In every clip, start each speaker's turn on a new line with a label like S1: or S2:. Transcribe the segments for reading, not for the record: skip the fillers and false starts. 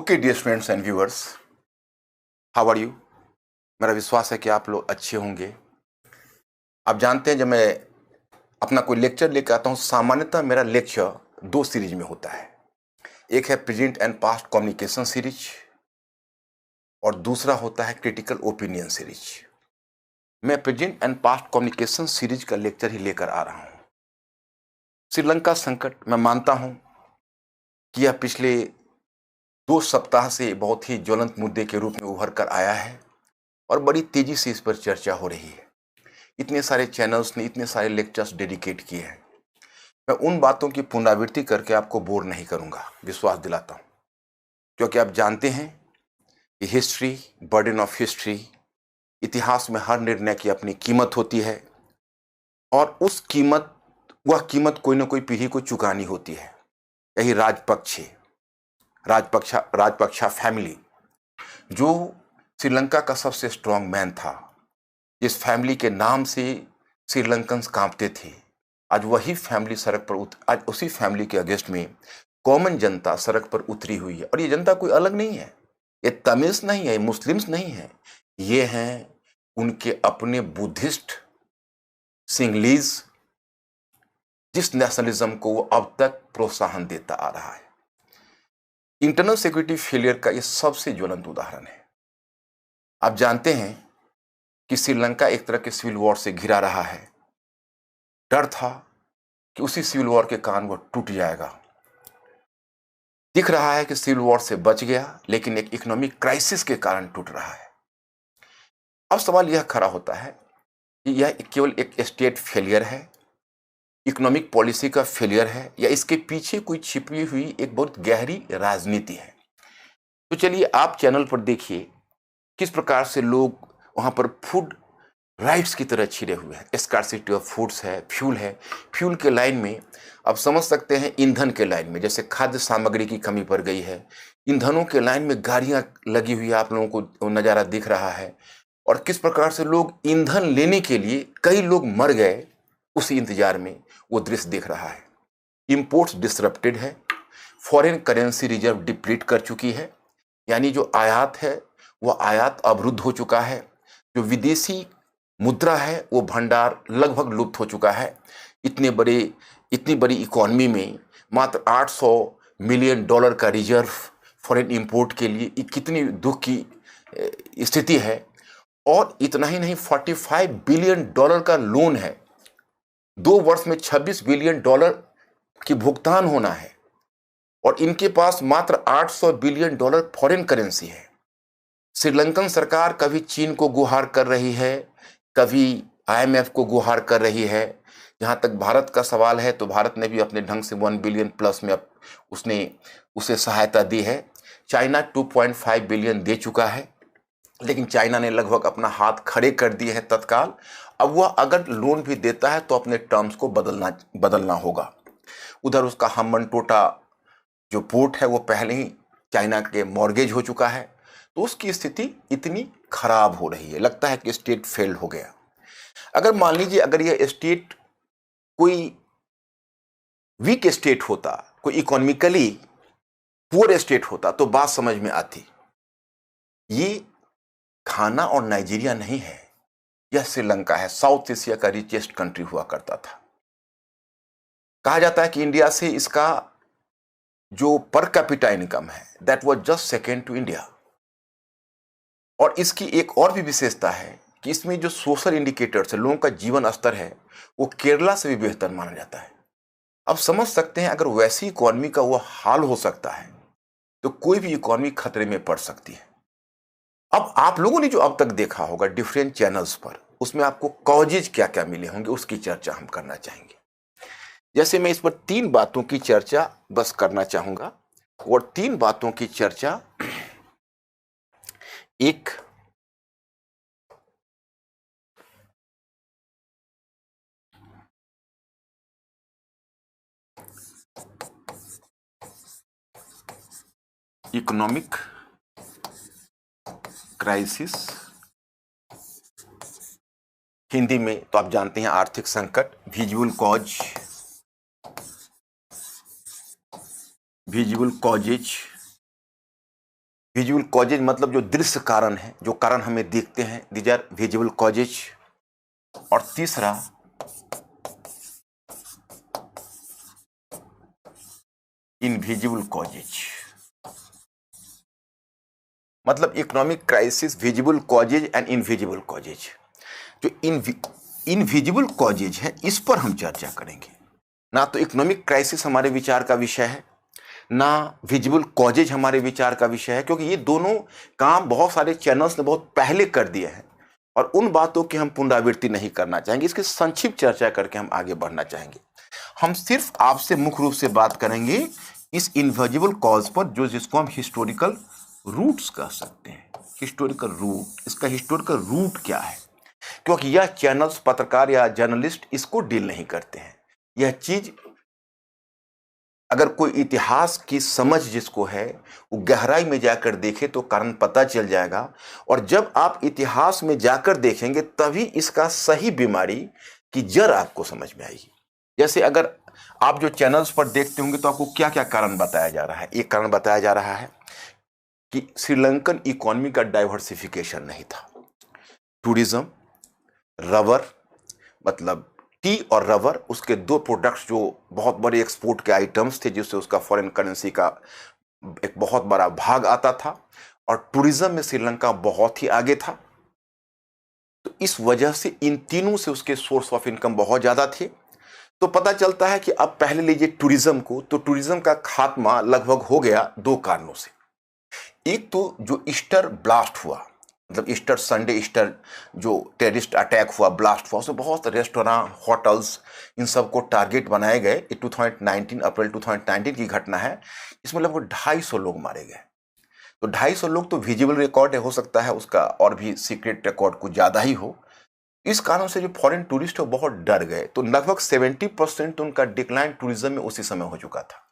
S1: Okay dear students and viewers, how are you. मेरा विश्वास है कि आप लोग अच्छे होंगे। आप जानते हैं, जब मैं अपना कोई लेक्चर लेकर आता हूँ, सामान्यतः मेरा लेक्चर दो सीरीज में होता है। एक है present and past communication series और दूसरा होता है क्रिटिकल ओपिनियन सीरीज। मैं present and past communication series का लेक्चर ही लेकर आ रहा हूँ। श्रीलंका संकट, मैं मानता हूँ कि यह पिछले 2 सप्ताह से बहुत ही ज्वलंत मुद्दे के रूप में उभर कर आया है और बड़ी तेजी से इस पर चर्चा हो रही है। इतने सारे चैनल्स ने इतने सारे लेक्चर्स डेडिकेट किए हैं। मैं उन बातों की पुनरावृत्ति करके आपको बोर नहीं करूंगा, विश्वास दिलाता हूं, क्योंकि आप जानते हैं कि हिस्ट्री, बर्डन ऑफ हिस्ट्री, इतिहास में हर निर्णय की अपनी कीमत होती है और वह कीमत कोई ना कोई पीढ़ी को चुकानी होती है। यही राजपक्षा फैमिली, जो श्रीलंका का सबसे स्ट्रांग मैन था, जिस फैमिली के नाम से श्रीलंकन्स कांपते थे, आज वही फैमिली आज उसी फैमिली के अगेंस्ट में कॉमन जनता सड़क पर उतरी हुई है। और ये जनता कोई अलग नहीं है, ये तमिल्स नहीं है, ये मुस्लिम्स नहीं है, ये हैं उनके अपने बुद्धिस्ट सिंगलीज, जिस नेशनलिज्म को वो अब तक प्रोत्साहन देता आ रहा है। इंटरनल सिक्योरिटी फेलियर का ये सबसे ज्वलंत उदाहरण है। आप जानते हैं कि श्रीलंका एक तरह के सिविल वॉर से घिरा रहा है। डर था कि उसी सिविल वॉर के कारण वह टूट जाएगा। दिख रहा है कि सिविल वॉर से बच गया, लेकिन एक इकोनॉमिक क्राइसिस के कारण टूट रहा है। अब सवाल यह खड़ा होता है कि यह केवल एक स्टेट फेलियर है, इकोनॉमिक पॉलिसी का फेलियर है, या इसके पीछे कोई छिपी हुई एक बहुत गहरी राजनीति है। तो चलिए आप चैनल पर देखिए किस प्रकार से लोग वहां पर फूड राइट्स की तरह छिड़े हुए हैं। स्कार्सिटी ऑफ फूड्स है, फ्यूल के लाइन में आप समझ सकते हैं, ईंधन के लाइन में जैसे खाद्य सामग्री की कमी पड़ गई है, ईंधनों के लाइन में गाड़ियां लगी हुई है, आप लोगों को नज़ारा दिख रहा है। और किस प्रकार से लोग ईंधन लेने के लिए कई लोग मर गए, उसी इंतजार में वो दृश्य दिख रहा है। इंपोर्ट्स डिसरप्टेड है, फॉरेन करेंसी रिजर्व डिप्लीट कर चुकी है, यानी जो आयात है वह आयात अवरुद्ध हो चुका है। जो विदेशी मुद्रा है वो भंडार लगभग लुप्त हो चुका है। इतनी बड़ी इकोनॉमी में मात्र $800 मिलियन का रिजर्व फॉरेन इंपोर्ट के लिए, ये कितनी दुख की स्थिति है। और इतना ही नहीं, $45 बिलियन का लोन है, 2 वर्ष में $26 बिलियन की भुगतान होना है, और इनके पास मात्र $800 बिलियन फॉरेन करेंसी है। श्रीलंकन सरकार कभी चीन को गुहार कर रही है, कभी IMF को गुहार कर रही है। जहां तक भारत का सवाल है तो भारत ने भी अपने ढंग से 1 बिलियन प्लस में अब उसे सहायता दी है। चाइना 2.5 बिलियन दे चुका है, लेकिन चाइना ने लगभग अपना हाथ खड़े कर दिए हैं तत्काल। अब वह अगर लोन भी देता है तो अपने टर्म्स को बदलना होगा। उधर उसका हम्बनटोटा जो पोर्ट है वो पहले ही चाइना के मॉर्गेज हो चुका है। तो उसकी स्थिति इतनी खराब हो रही है, लगता है कि स्टेट फेल्ड हो गया। अगर मान लीजिए, अगर यह स्टेट कोई वीक स्टेट होता, कोई इकोनॉमिकली पुअर स्टेट होता, तो बात समझ में आती। ये घाना और नाइजीरिया नहीं है, यह श्रीलंका है। साउथ एशिया का रिचेस्ट कंट्री हुआ करता था। कहा जाता है कि इंडिया से इसका जो पर कैपिटा इनकम है that was just second to India. और इसकी एक और भी विशेषता है कि इसमें जो सोशल इंडिकेटर्स है, लोगों का जीवन स्तर है, वो केरला से भी बेहतर माना जाता है। अब समझ सकते हैं, अगर वैसी इकोनॉमी का वो हाल हो सकता है तो कोई भी इकोनॉमी खतरे में पड़ सकती है। अब आप लोगों ने जो अब तक देखा होगा डिफरेंट चैनल्स पर, उसमें आपको कॉजेज क्या क्या मिले होंगे, उसकी चर्चा हम करना चाहेंगे। जैसे मैं इस पर 3 बातों की चर्चा बस करना चाहूंगा, और 3 बातों की चर्चा, एक इकोनॉमिक क्राइसिस, हिंदी में तो आप जानते हैं आर्थिक संकट, विजुअल कॉजेज, विजुअल कॉजेज मतलब जो दृश्य कारण है, जो कारण हमें देखते हैं, दीज आर विजुअल कॉजेज। और तीसरा इनविजिबल कॉजेज, मतलब economic crisis, visible causes and invisible causes. जो इनविजिबल कॉजेज है इस पर हम चर्चा करेंगे। ना तो इकोनॉमिक क्राइसिस हमारे विचार का विषय है, ना विजिबल कॉजेज हमारे विचार का विषय है, क्योंकि ये दोनों काम बहुत सारे चैनल्स ने बहुत पहले कर दिए हैं और उन बातों की हम पुनरावृत्ति नहीं करना चाहेंगे। इसकी संक्षिप्त चर्चा करके हम आगे बढ़ना चाहेंगे। हम सिर्फ आपसे मुख्य रूप से बात करेंगे इस इनविजिबल कॉज पर, जो जिसको हम हिस्टोरिकल रूट्स कह सकते हैं। हिस्टोरिकल रूट, इसका हिस्टोरिकल रूट क्या है, क्योंकि यह चैनल्स, पत्रकार या जर्नलिस्ट इसको डील नहीं करते हैं। यह चीज अगर कोई इतिहास की समझ जिसको है वो गहराई में जाकर देखे तो कारण पता चल जाएगा। और जब आप इतिहास में जाकर देखेंगे तभी इसका सही बीमारी की जड़ आपको समझ में आएगी। जैसे अगर आप जो चैनल्स पर देखते होंगे तो आपको क्या क्या कारण बताया जा रहा है। एक कारण बताया जा रहा है कि श्रीलंकन इकोनॉमी का डाइवर्सिफिकेशन नहीं था। टूरिज्म, रबर, मतलब टी और रबर, उसके दो प्रोडक्ट्स जो बहुत बड़े एक्सपोर्ट के आइटम्स थे, जिससे उसका फॉरेन करेंसी का एक बहुत बड़ा भाग आता था, और टूरिज्म में श्रीलंका बहुत ही आगे था। तो इस वजह से इन तीनों से उसके सोर्स ऑफ इनकम बहुत ज्यादा थे। तो पता चलता है कि अब पहले लीजिए टूरिज्म को, तो टूरिज्म का खात्मा लगभग हो गया दो कारणों से। एक तो जो ईस्टर ब्लास्ट हुआ, मतलब ईस्टर संडे, ईस्टर जो टेररिस्ट अटैक हुआ, ब्लास्ट हुआ, उसमें बहुत रेस्टोरेंट, होटल्स, इन सब को टारगेट बनाए गए। ये 2019 अप्रैल 2019 की घटना है। इसमें लगभग 250 लोग मारे गए। तो 250 लोग तो विजिबल रिकॉर्ड है, हो सकता है उसका और भी सीक्रेट रिकॉर्ड कुछ ज़्यादा ही हो। इस कारण से जो फॉरेन टूरिस्ट है वो बहुत डर गए। तो लगभग 70% उनका डिक्लाइन टूरिज्म में उसी समय हो चुका था।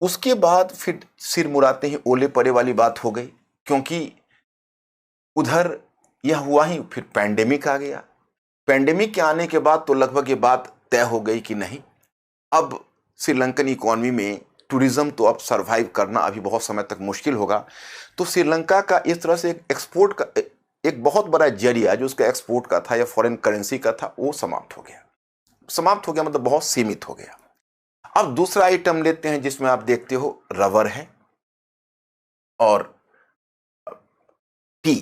S1: उसके बाद फिर सिर मुड़ाते ही ओले पड़े वाली बात हो गई, क्योंकि उधर यह हुआ ही, फिर पैंडेमिक आ गया। पैंडेमिक के आने के बाद तो लगभग ये बात तय हो गई कि नहीं, अब श्रीलंकन इकोनॉमी में टूरिज्म तो अब सरवाइव करना अभी बहुत समय तक मुश्किल होगा। तो श्रीलंका का इस तरह से एक्सपोर्ट का एक बहुत बड़ा जरिया जो उसका एक्सपोर्ट का था या फॉरेन करेंसी का था, वो समाप्त हो गया। समाप्त हो गया मतलब बहुत सीमित हो गया। अब दूसरा आइटम लेते हैं जिसमें आप देखते हो रबर है और टी।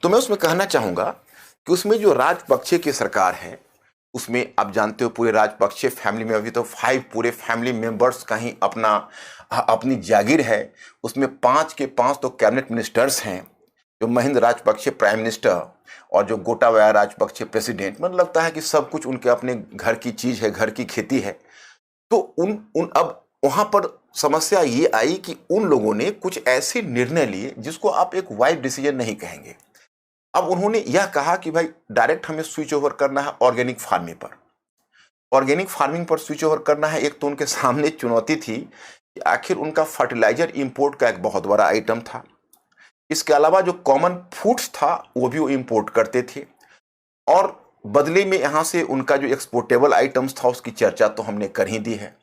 S1: तो मैं उसमें कहना चाहूंगा कि उसमें जो राजपक्षे की सरकार है, उसमें आप जानते हो पूरे राजपक्षे फैमिली में अभी तो 5 पूरे फैमिली मेंबर्स का ही अपनी जागीर है। उसमें 5 के 5 तो कैबिनेट मिनिस्टर्स हैं, जो महिंद्र राजपक्षे प्राइम मिनिस्टर और जो गोटाबाया राजपक्षे प्रेसिडेंट। मतलब लगता है कि सब कुछ उनके अपने घर की चीज है, घर की खेती है। तो उन अब वहां पर समस्या ये आई कि उन लोगों ने कुछ ऐसे निर्णय लिए जिसको आप एक वाइज डिसीजन नहीं कहेंगे। अब उन्होंने यह कहा कि भाई डायरेक्ट हमें स्विच ओवर करना है ऑर्गेनिक फार्मिंग पर। ऑर्गेनिक फार्मिंग पर स्विच ओवर करना है। एक तो उनके सामने चुनौती थी कि आखिर उनका फर्टिलाइजर इंपोर्ट का एक बहुत बड़ा आइटम था। इसके अलावा जो कॉमन फूड्स था वो भी वो इंपोर्ट करते थे, और बदले में यहां से उनका जो एक्सपोर्टेबल आइटम्स था उसकी चर्चा तो हमने कर ही दी है।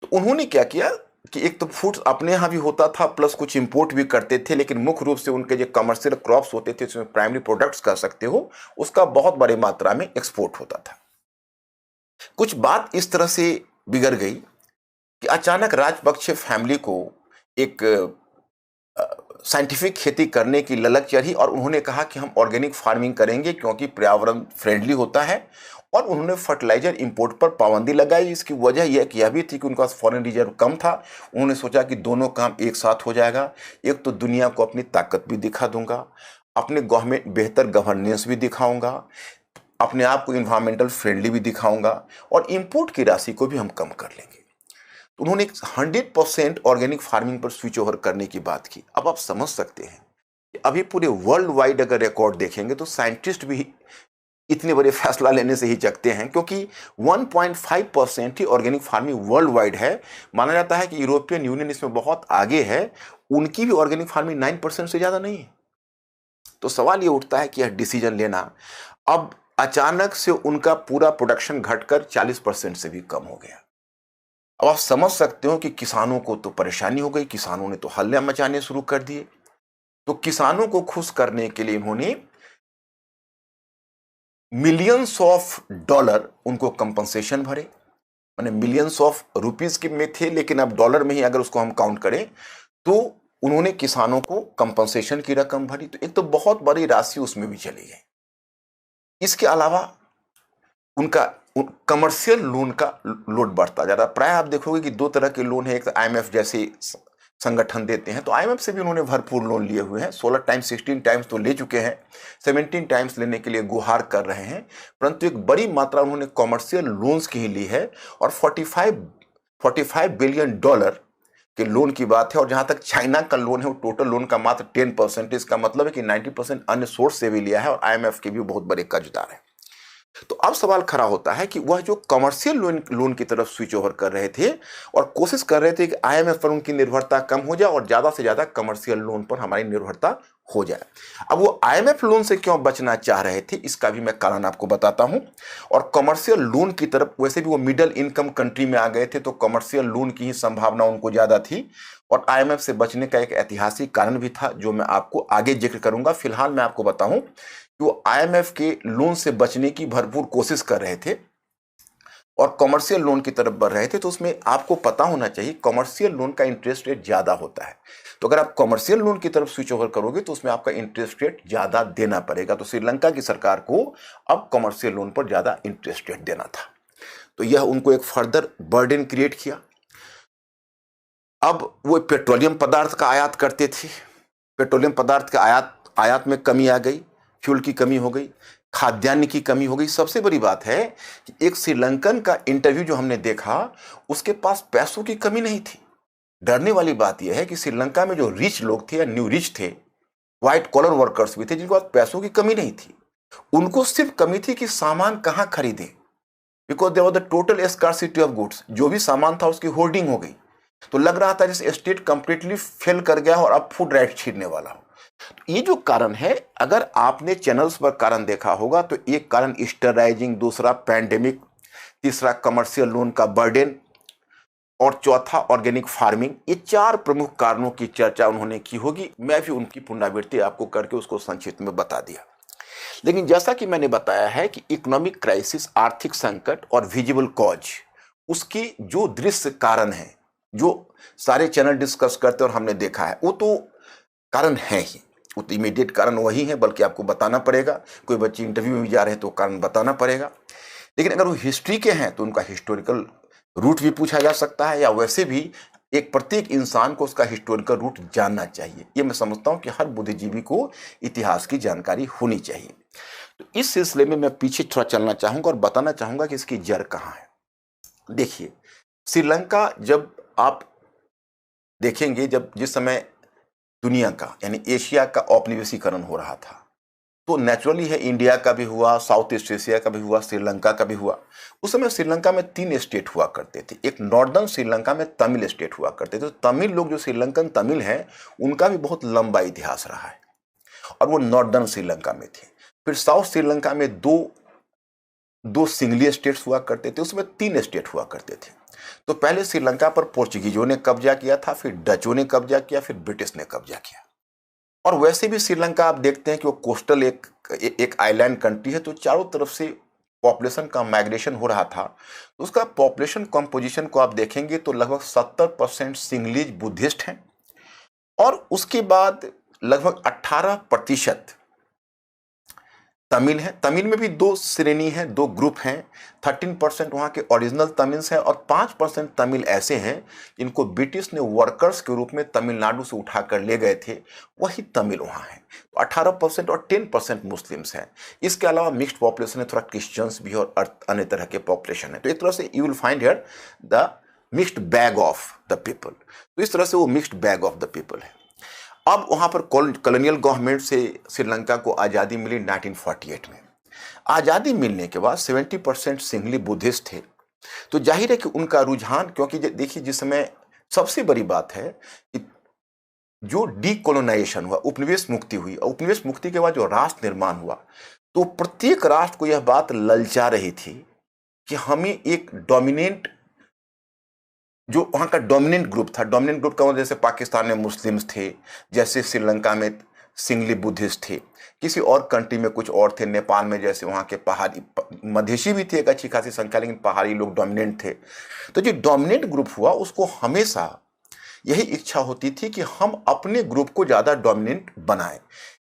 S1: तो उन्होंने क्या किया कि एक तो फूड्स अपने यहाँ भी होता था, प्लस कुछ इंपोर्ट भी करते थे, लेकिन मुख्य रूप से उनके जो कमर्शियल क्रॉप्स होते थे, उसमें प्राइमरी प्रोडक्ट्स कह सकते हो, उसका बहुत बड़ी मात्रा में एक्सपोर्ट होता था। कुछ बात इस तरह से बिगड़ गई कि अचानक राजपक्षे फैमिली को एक साइंटिफिक खेती करने की ललक चढ़ी और उन्होंने कहा कि हम ऑर्गेनिक फार्मिंग करेंगे क्योंकि पर्यावरण फ्रेंडली होता है। और उन्होंने फर्टिलाइजर इंपोर्ट पर पाबंदी लगाई। इसकी वजह यह कि यह भी थी कि उनका फॉरेन रिजर्व कम था। उन्होंने सोचा कि दोनों काम एक साथ हो जाएगा। एक तो दुनिया को अपनी ताकत भी दिखा दूंगा, अपने गवर्नमेंट बेहतर गवर्नेंस भी दिखाऊंगा, अपने आप को इन्वायरमेंटल फ्रेंडली भी दिखाऊंगा, और इंपोर्ट की राशि को भी हम कम कर लेंगे। तो उन्होंने 100% ऑर्गेनिक फार्मिंग पर स्विच ओवर करने की बात की। अब आप समझ सकते हैं कि अभी पूरे वर्ल्ड वाइड अगर रिकॉर्ड देखेंगे तो साइंटिस्ट भी इतने बड़े फैसला लेने से ही चकते हैं, क्योंकि 1.5% ही ऑर्गेनिक फार्मिंग वर्ल्ड वाइड है। माना जाता है कि यूरोपियन यूनियन इसमें बहुत आगे है, उनकी भी ऑर्गेनिक फार्मिंग 9% से ज्यादा नहीं है। तो सवाल ये उठता है कि यह डिसीजन लेना, अब अचानक से उनका पूरा प्रोडक्शन घटकर 40% से भी कम हो गया। अब आप समझ सकते हो कि किसानों को तो परेशानी हो गई। किसानों ने तो हल्ले मचाने शुरू कर दिए। तो किसानों को खुश करने के लिए इन्होंने मिलियंस ऑफ डॉलर उनको कंपनसेशन भरे, माने मिलियंस ऑफ रुपीस के में थे, लेकिन अब डॉलर में ही अगर उसको हम काउंट करें तो उन्होंने किसानों को कंपनसेशन की रकम भरी। तो एक तो बहुत बड़ी राशि उसमें भी चली गई। इसके अलावा उनका कमर्शियल लोन का लोड बढ़ता जा रहा है। प्राय आप देखोगे कि दो तरह के लोन है, एक आईएमएफ जैसे संगठन देते हैं, तो आईएमएफ से भी उन्होंने भरपूर लोन लिए हुए हैं। 16 टाइम्स 16 टाइम्स तो ले चुके हैं, 17 टाइम्स लेने के लिए गुहार कर रहे हैं, परंतु एक बड़ी मात्रा उन्होंने कमर्शियल लोन्स की ही ली है। और 45 बिलियन डॉलर के लोन की बात है। और जहां तक चाइना का लोन है वो टोटल लोन का मात्र 10%। इसका मतलब है कि 90% अन्य सोर्स से भी लिया है और आईएमएफ के भी बहुत बड़े कर्जदार हैं। तो अब सवाल खड़ा होता है कि वह जो कमर्शियल लोन की तरफ स्विच ओवर कर रहे थे और कोशिश कर रहे थे कि आईएमएफ पर उनकी निर्भरता कम हो जाए और ज्यादा से ज्यादा कमर्शियल लोन पर हमारी निर्भरता हो जाए। अब वो आईएमएफ लोन से क्यों बचना चाह रहे थे, इसका भी मैं कारण आपको बताता हूं। और कमर्शियल लोन की तरफ, वैसे भी वो मिडिल इनकम कंट्री में आ गए थे, तो कमर्शियल लोन की ही संभावना उनको ज्यादा थी। और आईएमएफ से बचने का एक ऐतिहासिक कारण भी था जो मैं आपको आगे जिक्र करूंगा। फिलहाल मैं आपको बताऊं कि वो आईएमएफ के लोन से बचने की भरपूर कोशिश कर रहे थे और कमर्शियल लोन की तरफ बढ़ रहे थे। तो उसमें आपको पता होना चाहिए कमर्शियल लोन का इंटरेस्ट रेट ज्यादा होता है। तो अगर आप कमर्शियल लोन की तरफ स्विच ओवर करोगे तो उसमें आपका इंटरेस्ट रेट ज्यादा देना पड़ेगा। तो श्रीलंका की सरकार को अब कमर्शियल लोन पर ज्यादा इंटरेस्ट रेट देना था, तो यह उनको एक फर्दर बर्डन क्रिएट किया। अब वो पेट्रोलियम पदार्थ का आयात करते थे, पेट्रोलियम पदार्थ का आयात में कमी आ गई, फ्यूल की कमी हो गई, खाद्यान्न की कमी हो गई। सबसे बड़ी बात है कि एक श्रीलंकन का इंटरव्यू जो हमने देखा, उसके पास पैसों की कमी नहीं थी। डरने वाली बात यह है कि श्रीलंका में जो रिच लोग थे या न्यू रिच थे, व्हाइट कॉलर वर्कर्स भी थे, जिनको पास पैसों की कमी नहीं थी। उनको सिर्फ कमी थी कि सामान कहां खरीदें, because there was the total scarcity of goods. जो भी सामान था उसकी होर्डिंग हो गई, तो लग रहा था जैसे स्टेट कंप्लीटली फेल कर गया और अब फूड राइट छीनने वाला हो। ये जो कारण है, अगर आपने चैनल्स पर कारण देखा होगा तो एक कारण ईस्टराइजिंग, दूसरा पैंडेमिक, तीसरा कमर्शियल लोन का बर्डन और चौथा ऑर्गेनिक फार्मिंग, ये 4 प्रमुख कारणों की चर्चा उन्होंने की होगी। मैं भी उनकी पुनरावृत्ति आपको करके उसको संक्षिप्त में बता दिया। लेकिन जैसा कि मैंने बताया है कि इकोनॉमिक क्राइसिस, आर्थिक संकट और विजिबल कॉज, उसकी जो दृश्य कारण है, जो सारे चैनल डिस्कस करते और हमने देखा है, वो तो कारण है ही, वो तो इमीडिएट कारण वही है, बल्कि आपको बताना पड़ेगा। कोई बच्चे इंटरव्यू में भी जा रहे हैं तो कारण बताना पड़ेगा। लेकिन अगर वो हिस्ट्री के हैं तो उनका हिस्टोरिकल रूट भी पूछा जा सकता है, या वैसे भी एक प्रत्येक इंसान को उसका हिस्टोरिकल रूट जानना चाहिए। ये मैं समझता हूं कि हर बुद्धिजीवी को इतिहास की जानकारी होनी चाहिए। तो इस सिलसिले में मैं पीछे थोड़ा चलना चाहूंगा और बताना चाहूंगा कि इसकी जड़ कहाँ है। देखिए, श्रीलंका जब आप देखेंगे, जब जिस समय दुनिया का यानी एशिया का औपनिवेशीकरण हो रहा था, तो नेचुरली है इंडिया का भी हुआ, साउथ ईस्ट एशिया का भी हुआ, श्रीलंका का भी हुआ। उस समय श्रीलंका में 3 स्टेट हुआ करते थे। एक नॉर्दर्न श्रीलंका में तमिल स्टेट हुआ करते थे। तो तमिल लोग, जो श्रीलंकन तमिल हैं, उनका भी बहुत लंबा इतिहास रहा है और वो नॉर्दर्न श्रीलंका में थे। फिर साउथ श्रीलंका में दो सिंगली स्टेट्स हुआ करते थे, उसमें 3 स्टेट हुआ करते थे। तो पहले श्रीलंका पर पोर्चुगीजों ने कब्जा किया था, फिर डचों ने कब्जा किया, फिर ब्रिटिश ने कब्जा किया। और वैसे भी श्रीलंका आप देखते हैं कि वो कोस्टल एक आइलैंड कंट्री है, तो चारों तरफ से पॉपुलेशन का माइग्रेशन हो रहा था। तो उसका पॉपुलेशन कंपोजिशन को आप देखेंगे तो लगभग 70% सिंगलीज बुद्धिस्ट हैं और उसके बाद लगभग 18% तमिल है। तमिल में भी 2 श्रेणी है, 2 ग्रुप हैं। 13% वहाँ के ओरिजिनल तमिल्स हैं और 5% तमिल ऐसे हैं जिनको ब्रिटिश ने वर्कर्स के रूप में तमिलनाडु से उठाकर ले गए थे, वही तमिल वहाँ हैं। तो 18% और 10% मुस्लिम्स हैं। इसके अलावा मिक्स्ड पॉपुलेशन है, थोड़ा क्रिश्चियंस भी और अन्य तरह के पॉपुलेशन है। तो एक तरह से you will find here the mixed bag of the people. तो इस तरह से वो mixed bag of the people है। अब वहां पर कॉलोनियल गवर्नमेंट से श्रीलंका को आज़ादी मिली 1948 में। आज़ादी मिलने के बाद 70% सिंगली बुद्धिस्ट थे। तो जाहिर है कि उनका रुझान, क्योंकि देखिए जिस समय सबसे बड़ी बात है कि जो डीकोलोनाइजेशन हुआ, उपनिवेश मुक्ति हुई, और उपनिवेश मुक्ति के बाद जो राष्ट्र निर्माण हुआ, तो प्रत्येक राष्ट्र को यह बात ललचा रही थी कि हमें एक डोमिनेंट, जो वहाँ का डोमिनेंट ग्रुप था, डोमिनेंट ग्रुप का मतलब जैसे पाकिस्तान में मुस्लिम्स थे, जैसे श्रीलंका में सिंगली बुद्धिस्ट थे, किसी और कंट्री में कुछ और थे, नेपाल में जैसे वहाँ के पहाड़ी मधेशी भी थे एक अच्छी खासी संख्या, लेकिन पहाड़ी लोग डोमिनेंट थे। तो जो डोमिनेंट ग्रुप हुआ उसको हमेशा यही इच्छा होती थी कि हम अपने ग्रुप को ज़्यादा डोमिनेंट बनाएं।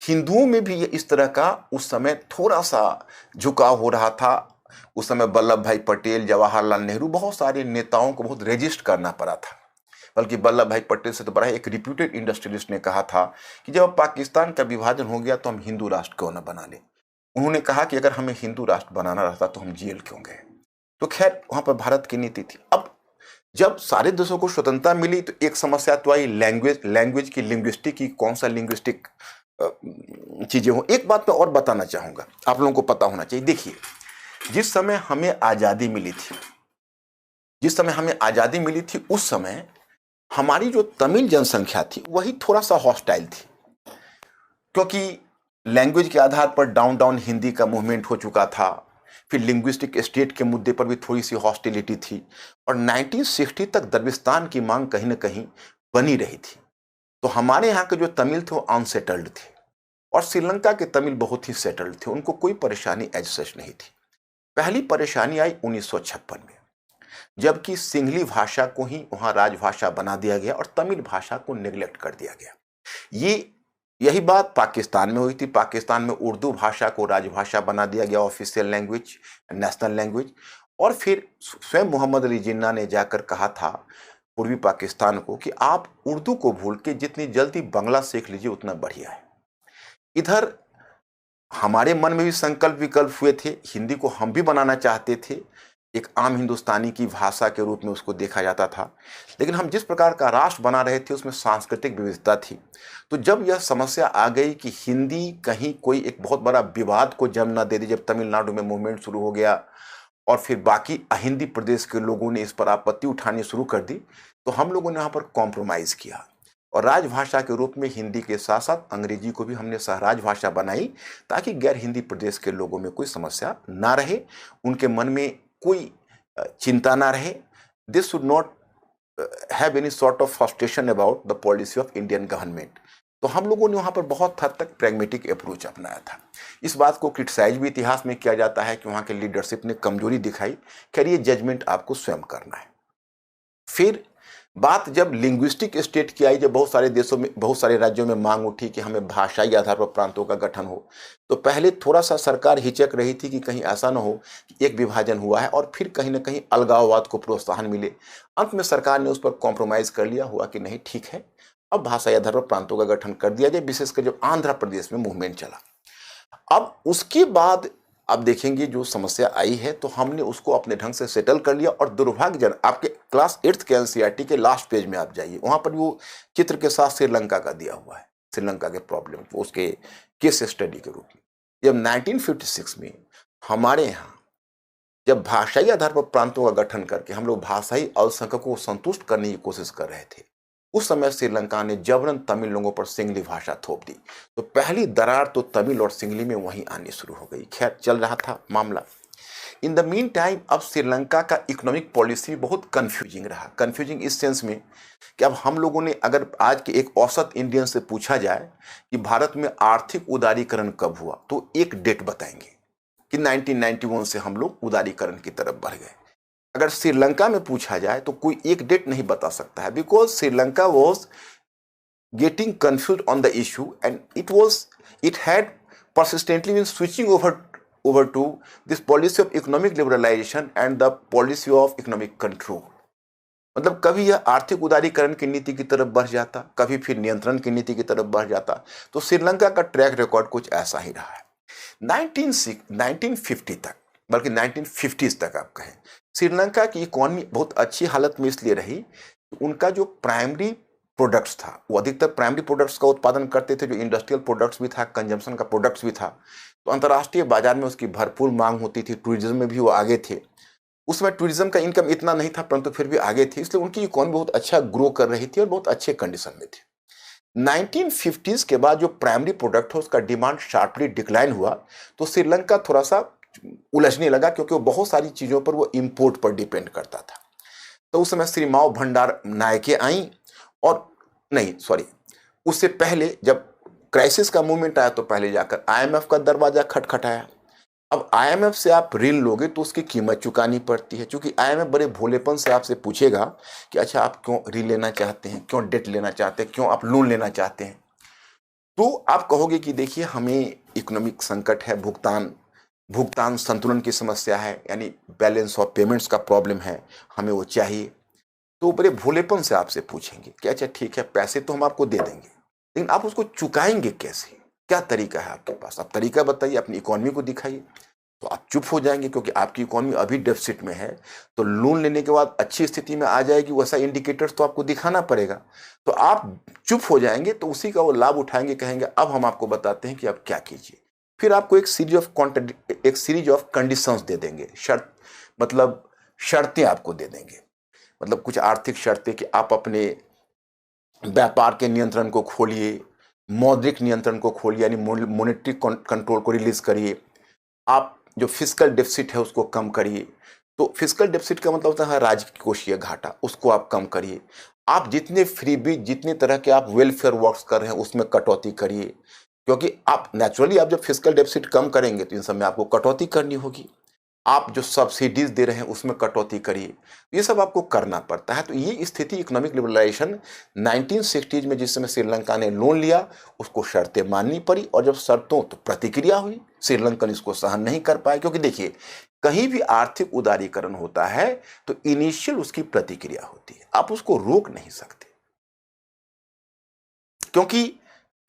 S1: हिंदुओं में भी ये इस तरह का उस समय थोड़ा सा झुकाव हो रहा था। उस समय वल्लभ भाई पटेल, जवाहरलाल नेहरू, बहुत सारे नेताओं को बहुत रेजिस्ट करना पड़ा था। बल्कि वल्लभ भाई पटेल से तो बड़ा एक रिप्यूटेड इंडस्ट्रियलिस्ट ने कहा था कि जब पाकिस्तान का विभाजन हो गया तो हम हिंदू राष्ट्र क्यों न बना लें। उन्होंने कहा कि अगर हमें हिंदू राष्ट्र बनाना रहता तो हम जेल क्यों गए। तो खैर वहां पर भारत की नीति थी। अब जब सारे देशों को स्वतंत्रता मिली तो एक समस्या तो आई, लैंग्वेज की, लिंग्विस्टिक की, कौन सा लिंग्विस्टिक चीजें हो। एक बात मैं और बताना चाहूंगा, आप लोगों को पता होना चाहिए। देखिए, जिस समय हमें आजादी मिली थी उस समय हमारी जो तमिल जनसंख्या थी वही थोड़ा सा हॉस्टाइल थी, क्योंकि लैंग्वेज के आधार पर डाउन डाउन हिंदी का मूवमेंट हो चुका था। फिर लिंग्विस्टिक स्टेट के मुद्दे पर भी थोड़ी सी हॉस्टिलिटी थी, और 1960 तक दरबिस्तान की मांग कहीं ना कहीं बनी रही थी। तो हमारे यहाँ के जो तमिल थे वो अनसेटल्ड थे, और श्रीलंका के तमिल बहुत ही सेटल्ड थे, उनको कोई परेशानी एज सच नहीं थी। पहली परेशानी आई 1956 में, जबकि सिंहली भाषा को ही वहां राजभाषा बना दिया गया और तमिल भाषा को नेग्लेक्ट कर दिया गया। यही बात पाकिस्तान में हुई थी। पाकिस्तान में उर्दू भाषा को राजभाषा बना दिया गया, ऑफिशियल लैंग्वेज, नेशनल लैंग्वेज। और फिर स्वयं मोहम्मद अली जिन्ना ने जाकर कहा था पूर्वी पाकिस्तान को कि आप उर्दू को भूल के जितनी जल्दी बांग्ला सीख लीजिए उतना बढ़िया है। इधर हमारे मन में भी संकल्प विकल्प हुए थे, हिंदी को हम भी बनाना चाहते थे, एक आम हिंदुस्तानी की भाषा के रूप में उसको देखा जाता था। लेकिन हम जिस प्रकार का राष्ट्र बना रहे थे उसमें सांस्कृतिक विविधता थी। तो जब यह समस्या आ गई कि हिंदी कहीं कोई एक बहुत बड़ा विवाद को जन्म न दे दी, जब तमिलनाडु में मूवमेंट शुरू हो गया और फिर बाकी अहिंदी प्रदेश के लोगों ने इस पर आपत्ति उठानी शुरू कर दी, तो हम लोगों ने यहाँ पर कॉम्प्रोमाइज़ किया और राजभाषा के रूप में हिंदी के साथ साथ अंग्रेजी को भी हमने सहराज भाषा बनाई, ताकि गैर हिंदी प्रदेश के लोगों में कोई समस्या ना रहे, उनके मन में कोई चिंता ना रहे। This should not have any sort of frustration about the policy of Indian government. तो हम लोगों ने वहाँ पर बहुत हद तक प्रैग्मेटिक अप्रोच अपनाया था। इस बात को क्रिटिसाइज भी इतिहास में किया जाता है कि वहाँ के लीडरशिप ने कमजोरी दिखाई। खैर, ये जजमेंट आपको स्वयं करना है। फिर बात जब लिंग्विस्टिक स्टेट की आई, जब बहुत सारे देशों में, बहुत सारे राज्यों में मांग उठी कि हमें भाषाई आधार पर प्रांतों का गठन हो, तो पहले थोड़ा सा सरकार हिचक रही थी कि कहीं ऐसा ना हो कि एक विभाजन हुआ है और फिर कहीं ना कहीं अलगाववाद को प्रोत्साहन मिले। अंत में सरकार ने उस पर कॉम्प्रोमाइज कर लिया, हुआ कि नहीं ठीक है, अब भाषाई आधार पर प्रांतों का गठन कर दिया जाए, विशेषकर जब आंध्र प्रदेश में मूवमेंट चला। अब उसके बाद आप देखेंगे जो समस्या आई है तो हमने उसको अपने ढंग से सेटल कर लिया। और दुर्भाग्यजनक, आपके क्लास 8th के एनसीईआरटी के लास्ट पेज में आप जाइए, वहां पर वो चित्र के साथ श्रीलंका का दिया हुआ है, श्रीलंका के प्रॉब्लम को उसके केस स्टडी के रूप में। जब 1956 में हमारे यहाँ जब भाषाई आधार पर प्रांतों का गठन करके हम लोग भाषाई अल्पसंख्यकों को संतुष्ट करने की कोशिश कर रहे थे, उस समय श्रीलंका ने जबरन तमिल लोगों पर सिंगली भाषा थोप दी। तो पहली दरार तो तमिल और सिंगली में वहीं आनी शुरू हो गई। खैर, चल रहा था मामला। इन द मीन टाइम अब श्रीलंका का इकोनॉमिक पॉलिसी बहुत कंफ्यूजिंग रहा। कंफ्यूजिंग इस सेंस में कि अब हम लोगों ने, अगर आज के एक औसत इंडियन से पूछा जाए कि भारत में आर्थिक उदारीकरण कब हुआ, तो एक डेट बताएंगे कि 1991 से हम लोग उदारीकरण की तरफ बढ़ गए। अगर श्रीलंका में पूछा जाए तो कोई एक डेट नहीं बता सकता है, because Sri Lanka was getting confuse on the issue and it had persistently been switching over to this policy of economic liberalization and the policy of economic control। मतलब कभी यह आर्थिक उदारीकरण की नीति की तरफ बढ़ जाता, कभी फिर नियंत्रण की नीति की तरफ बढ़ जाता। तो श्रीलंका का ट्रैक रिकॉर्ड कुछ ऐसा ही रहा है। 1950 तक, बल्कि 1950s तक आप कहें, श्रीलंका की इकोनॉमी बहुत अच्छी हालत में इसलिए रही, उनका जो प्राइमरी प्रोडक्ट्स था वो अधिकतर प्राइमरी प्रोडक्ट्स का उत्पादन करते थे, जो इंडस्ट्रियल प्रोडक्ट्स भी था, कंजम्पशन का प्रोडक्ट्स भी था। तो अंतर्राष्ट्रीय बाजार में उसकी भरपूर मांग होती थी। टूरिज्म में भी वो आगे थे। उसमें टूरिज्म का इनकम इतना नहीं था, परंतु फिर भी आगे थे, इसलिए उनकी इकोनॉमी बहुत अच्छा ग्रो कर रही थी और बहुत अच्छे कंडीशन में थी। 1950s के बाद जो प्राइमरी प्रोडक्ट है उसका डिमांड शार्पली डिक्लाइन हुआ, तो श्रीलंका थोड़ा सा उलझने लगा, क्योंकि वो बहुत सारी चीज़ों पर वो इम्पोर्ट पर डिपेंड करता था। तो उस समय श्री माओ भंडार नायके आई, और नहीं सॉरी, उससे पहले जब क्राइसिस का मूवमेंट आया तो पहले जाकर आईएमएफ का दरवाजा खटखटाया। अब आईएमएफ से आप ऋण लोगे तो उसकी कीमत चुकानी पड़ती है, क्योंकि आईएमएफ बड़े भोलेपन से आपसे पूछेगा कि अच्छा आप क्यों ऋण लेना चाहते हैं, क्यों डेट लेना चाहते हैं, क्यों आप लोन लेना चाहते हैं। तो आप कहोगे कि देखिए हमें इकोनॉमिक संकट है, भुगतान भुगतान संतुलन की समस्या है, यानी बैलेंस ऑफ पेमेंट्स का प्रॉब्लम है, हमें वो चाहिए। तो बड़े भोलेपन से आपसे पूछेंगे कि अच्छा ठीक है, पैसे तो हम आपको दे देंगे, लेकिन आप उसको चुकाएंगे कैसे, क्या तरीका है आपके पास, आप तरीका बताइए, अपनी इकोनॉमी को दिखाइए। तो आप चुप हो जाएंगे, क्योंकि आपकी इकोनॉमी अभी डेफिसिट में है। तो लोन लेने के बाद अच्छी स्थिति में आ जाएगी, वैसा इंडिकेटर्स तो आपको दिखाना पड़ेगा। तो आप चुप हो जाएंगे, तो उसी का वो लाभ उठाएंगे, कहेंगे अब हम आपको बताते हैं कि आप क्या कीजिए। फिर आपको एक सीरीज ऑफ कंडीशंस दे देंगे, मतलब शर्तें आपको दे देंगे, मतलब कुछ आर्थिक शर्तें कि आप अपने व्यापार के नियंत्रण को खोलिए, मौद्रिक नियंत्रण को खोलिए, यानी मॉनेटरी कंट्रोल को रिलीज करिए, आप जो फिस्कल डेफिसिट है उसको कम करिए। तो फिस्कल डेफिसिट का मतलब होता है राज्य की कोषीय घाटा, उसको आप कम करिए। आप जितने फ्रीबीज, जितने तरह के आप वेलफेयर वर्क्स कर रहे हैं उसमें कटौती करिए, क्योंकि आप नेचुरली आप जब फिस्कल डेफिसिट कम करेंगे तो इन सब में आपको कटौती करनी होगी। आप जो सब्सिडीज दे रहे हैं उसमें कटौती करिए, ये सब आपको करना पड़ता है। तो ये स्थिति इकोनॉमिक लिबरलाइजेशन 1960s में जिस समय श्रीलंका ने लोन लिया, उसको शर्तें माननी पड़ी, और जब शर्तों तो प्रतिक्रिया हुई, श्रीलंकन इसको सहन नहीं कर पाए। क्योंकि देखिए कहीं भी आर्थिक उदारीकरण होता है तो इनिशियल उसकी प्रतिक्रिया होती है, आप उसको रोक नहीं सकते। क्योंकि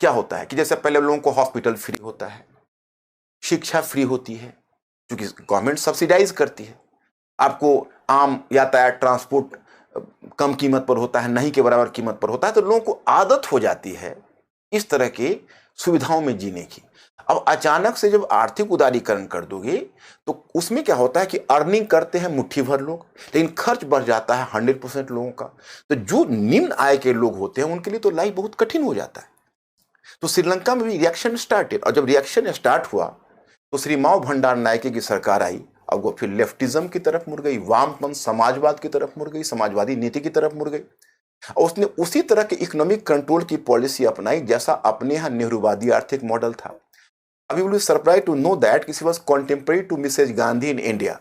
S1: क्या होता है कि जैसे पहले लोगों को हॉस्पिटल फ्री होता है, शिक्षा फ्री होती है, क्योंकि गवर्नमेंट सब्सिडाइज करती है। आपको आम यातायात ट्रांसपोर्ट कम कीमत पर होता है, नहीं के बराबर कीमत पर होता है, तो लोगों को आदत हो जाती है इस तरह के सुविधाओं में जीने की। अब अचानक से जब आर्थिक उदारीकरण कर दोगे तो उसमें क्या होता है कि अर्निंग करते हैं मुट्ठी भर लोग, लेकिन खर्च बढ़ जाता है 100% लोगों का। तो जो निम्न आय के लोग होते हैं उनके लिए तो लाइफ बहुत कठिन हो जाता है। तो श्रीलंका में भी रिएक्शन स्टार्टेड, और जब रिएक्शन स्टार्ट हुआ तो श्री माओ भंडार नायके की सरकार आई, अब वो फिर लेफ्टिज्म की तरफ मुड़ गई, वामपंथ समाजवाद की तरफ मुड़ गई, समाजवादी नीति की तरफ मुड़ गई, और उसने उसी तरह के इकोनॉमिक कंट्रोल की पॉलिसी अपनाई जैसा अपने यहाँ नेहरूवादी आर्थिक मॉडल था। अभी will be surprise to know that she was contemporary to Mrs Gandhi in India,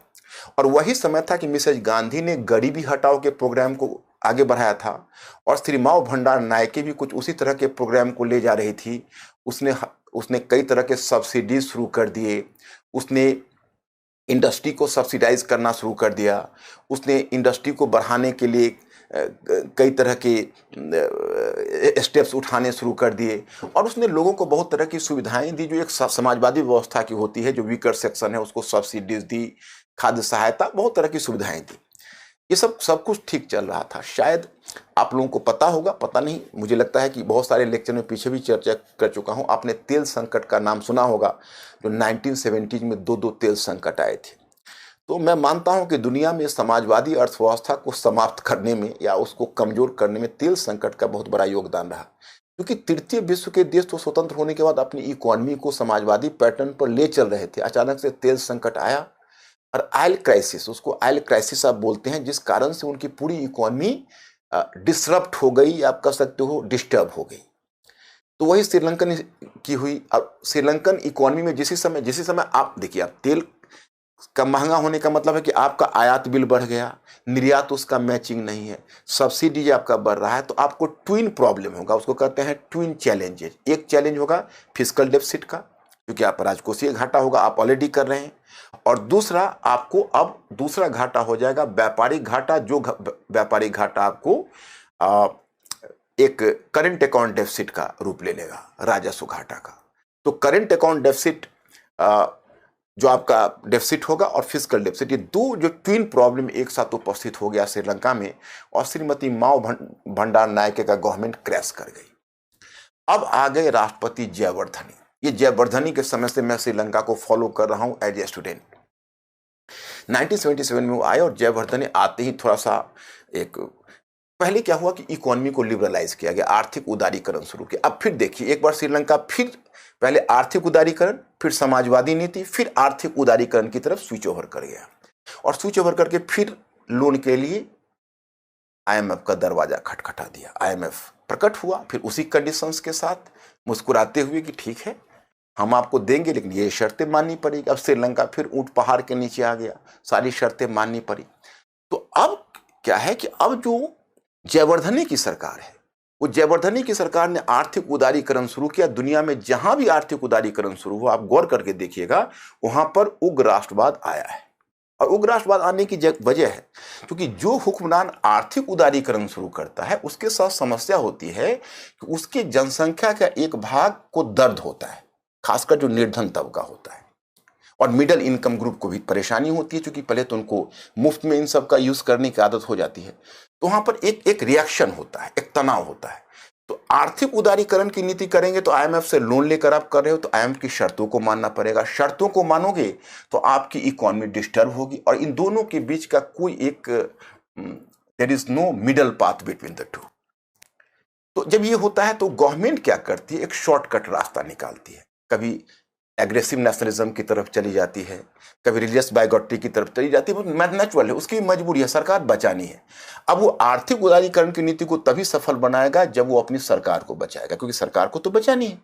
S1: और वही समय था कि मिसेज गांधी ने गरीबी हटाओ के प्रोग्राम को आगे बढ़ाया था, और श्री माओ भंडार नायके भी कुछ उसी तरह के प्रोग्राम को ले जा रही थी। उसने उसने कई तरह के सब्सिडीज शुरू कर दिए, उसने इंडस्ट्री को सब्सिडाइज करना शुरू कर दिया, उसने इंडस्ट्री को बढ़ाने के लिए कई तरह के स्टेप्स उठाने शुरू कर दिए, और उसने लोगों को बहुत तरह की सुविधाएं दी जो एक समाजवादी व्यवस्था की होती है। जो वीकर सेक्शन है उसको सब्सिडीज दी, खाद्य सहायता, बहुत तरह की सुविधाएं दी। ये सब कुछ ठीक चल रहा था। शायद आप लोगों को पता होगा, पता नहीं, मुझे लगता है कि बहुत सारे लेक्चर में पीछे भी चर्चा कर चुका हूं। आपने तेल संकट का नाम सुना होगा, जो 1970s में दो तेल संकट आए थे। तो मैं मानता हूं कि दुनिया में समाजवादी अर्थव्यवस्था को समाप्त करने में या उसको कमजोर करने में तेल संकट का बहुत बड़ा योगदान रहा, क्योंकि तृतीय विश्व के देश तो स्वतंत्र होने के बाद अपनी इकोनॉमी को समाजवादी पैटर्न पर ले चल रहे थे। अचानक से तेल संकट आया, और ऑयल क्राइसिस, उसको ऑयल क्राइसिस आप बोलते हैं, जिस कारण से उनकी पूरी इकोनॉमी डिसरप्ट हो गई, आप कह सकते हो डिस्टर्ब हो गई। तो वही श्रीलंकन की हुई। अब श्रीलंकन इकोनॉमी में जिस समय आप देखिए, आप तेल का महंगा होने का मतलब है कि आपका आयात बिल बढ़ गया, निर्यात उसका मैचिंग नहीं है, सब्सिडी आपका बढ़ रहा है, तो आपको ट्विन प्रॉब्लम होगा, उसको कहते हैं ट्विन चैलेंजेस। एक चैलेंज होगा फिस्कल डेफिसिट का, क्योंकि आप राजकोषीय घाटा होगा, आप ऑलरेडी कर रहे हैं, और दूसरा आपको अब दूसरा घाटा हो जाएगा व्यापारिक घाटा, जो व्यापारिक घाटा आपको एक करेंट अकाउंट डेफिसिट का रूप ले लेगा, राजस्व घाटा का। तो करेंट अकाउंट डेफिसिट जो आपका डेफिसिट होगा, और फिस्कल डेफिसिट, ये दो जो ट्विन प्रॉब्लम एक साथ उपस्थित हो गया श्रीलंका में, और श्रीमती माओ भंडार नायके का गवर्नमेंट क्रैश कर गई। अब आ गए राष्ट्रपति जयवर्धनी। ये जयवर्धनी के समय से मैं श्रीलंका को फॉलो कर रहा हूं एज ए स्टूडेंट। 1977 में वो आए, और जयवर्धनी आते ही थोड़ा सा पहले क्या हुआ कि इकोनॉमी को लिबरलाइज किया गया, आर्थिक उदारीकरण शुरू किया। अब फिर देखिए, एक बार श्रीलंका फिर पहले आर्थिक उदारीकरण, फिर समाजवादी नीति, फिर आर्थिक उदारीकरण की तरफ स्विच ओवर कर गया, और स्विच ओवर करके फिर लोन के लिए आईएमएफ का दरवाजा खटखटा दिया। आईएमएफ प्रकट हुआ, फिर उसी कंडीशंस के साथ मुस्कुराते हुए कि ठीक है हम आपको देंगे, लेकिन ये शर्तें माननी पड़ेगी। अब श्रीलंका फिर ऊंट पहाड़ के नीचे आ गया, सारी शर्तें माननी पड़ी। तो अब क्या है कि अब जो जयवर्धने की सरकार है, वो जयवर्धने की सरकार ने आर्थिक उदारीकरण शुरू किया। दुनिया में जहां भी आर्थिक उदारीकरण शुरू हुआ, आप गौर करके देखिएगा, वहां पर उग्र राष्ट्रवाद आया है। और उग्र राष्ट्रवाद आने की वजह है क्योंकि जो हुक्मरान आर्थिक उदारीकरण शुरू करता है उसके साथ समस्या होती है कि उसके जनसंख्या का एक भाग को दर्द होता है, खासकर जो निर्धन तबका होता है, और मिडिल इनकम ग्रुप को भी परेशानी होती है, क्योंकि पहले तो उनको मुफ्त में इन सब का यूज करने की आदत हो जाती है। तो वहां पर एक रिएक्शन होता है, एक तनाव होता है। तो आर्थिक उदारीकरण की नीति करेंगे तो आईएमएफ से लोन लेकर आप कर रहे हो तो आईएमएफ की शर्तों को मानना पड़ेगा। शर्तों को मानोगे तो आपकी इकोनॉमी डिस्टर्ब होगी, और इन दोनों के बीच का कोई एक there is no middle path between the two. तो जब ये होता है तो गवर्नमेंट क्या करती है, एक शॉर्टकट रास्ता निकालती है। कभी एग्रेसिव नेशनलिज्म की तरफ चली जाती है, कभी रिलीजियस बाइगॉट्री की तरफ चली जाती है। वो नेचुरल है, उसकी मजबूरी है, सरकार बचानी है। अब वो आर्थिक उदारीकरण की नीति को तभी सफल बनाएगा जब वो अपनी सरकार को बचाएगा, क्योंकि सरकार को तो बचानी है।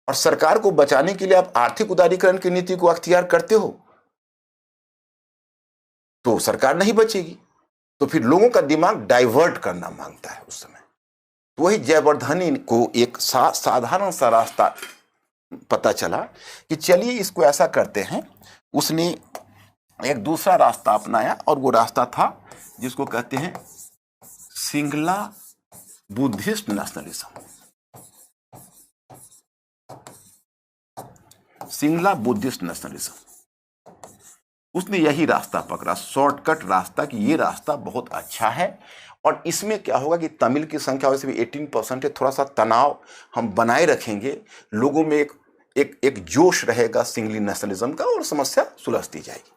S1: और सरकार को बचाने के लिए आप आर्थिक उदारीकरण की नीति को अख्तियार करते हो तो सरकार नहीं बचेगी, तो फिर लोगों का दिमाग डाइवर्ट करना मांगता है उस समय। तो वही जयवर्धने को एक साधारण सा रास्ता पता चला कि चलिए इसको ऐसा करते हैं। उसने एक दूसरा रास्ता अपनाया, और वो रास्ता था जिसको कहते हैं Singla Buddhist nationalism. Singla Buddhist nationalism, उसने यही रास्ता पकड़ा, शॉर्टकट रास्ता, कि ये रास्ता बहुत अच्छा है। और इसमें क्या होगा कि तमिल की संख्या वैसे भी 18% है, थोड़ा सा तनाव हम बनाए रखेंगे, लोगों में एक जोश रहेगा सिंगली नेशनलिज्म का, और समस्या सुलझती जाएगी।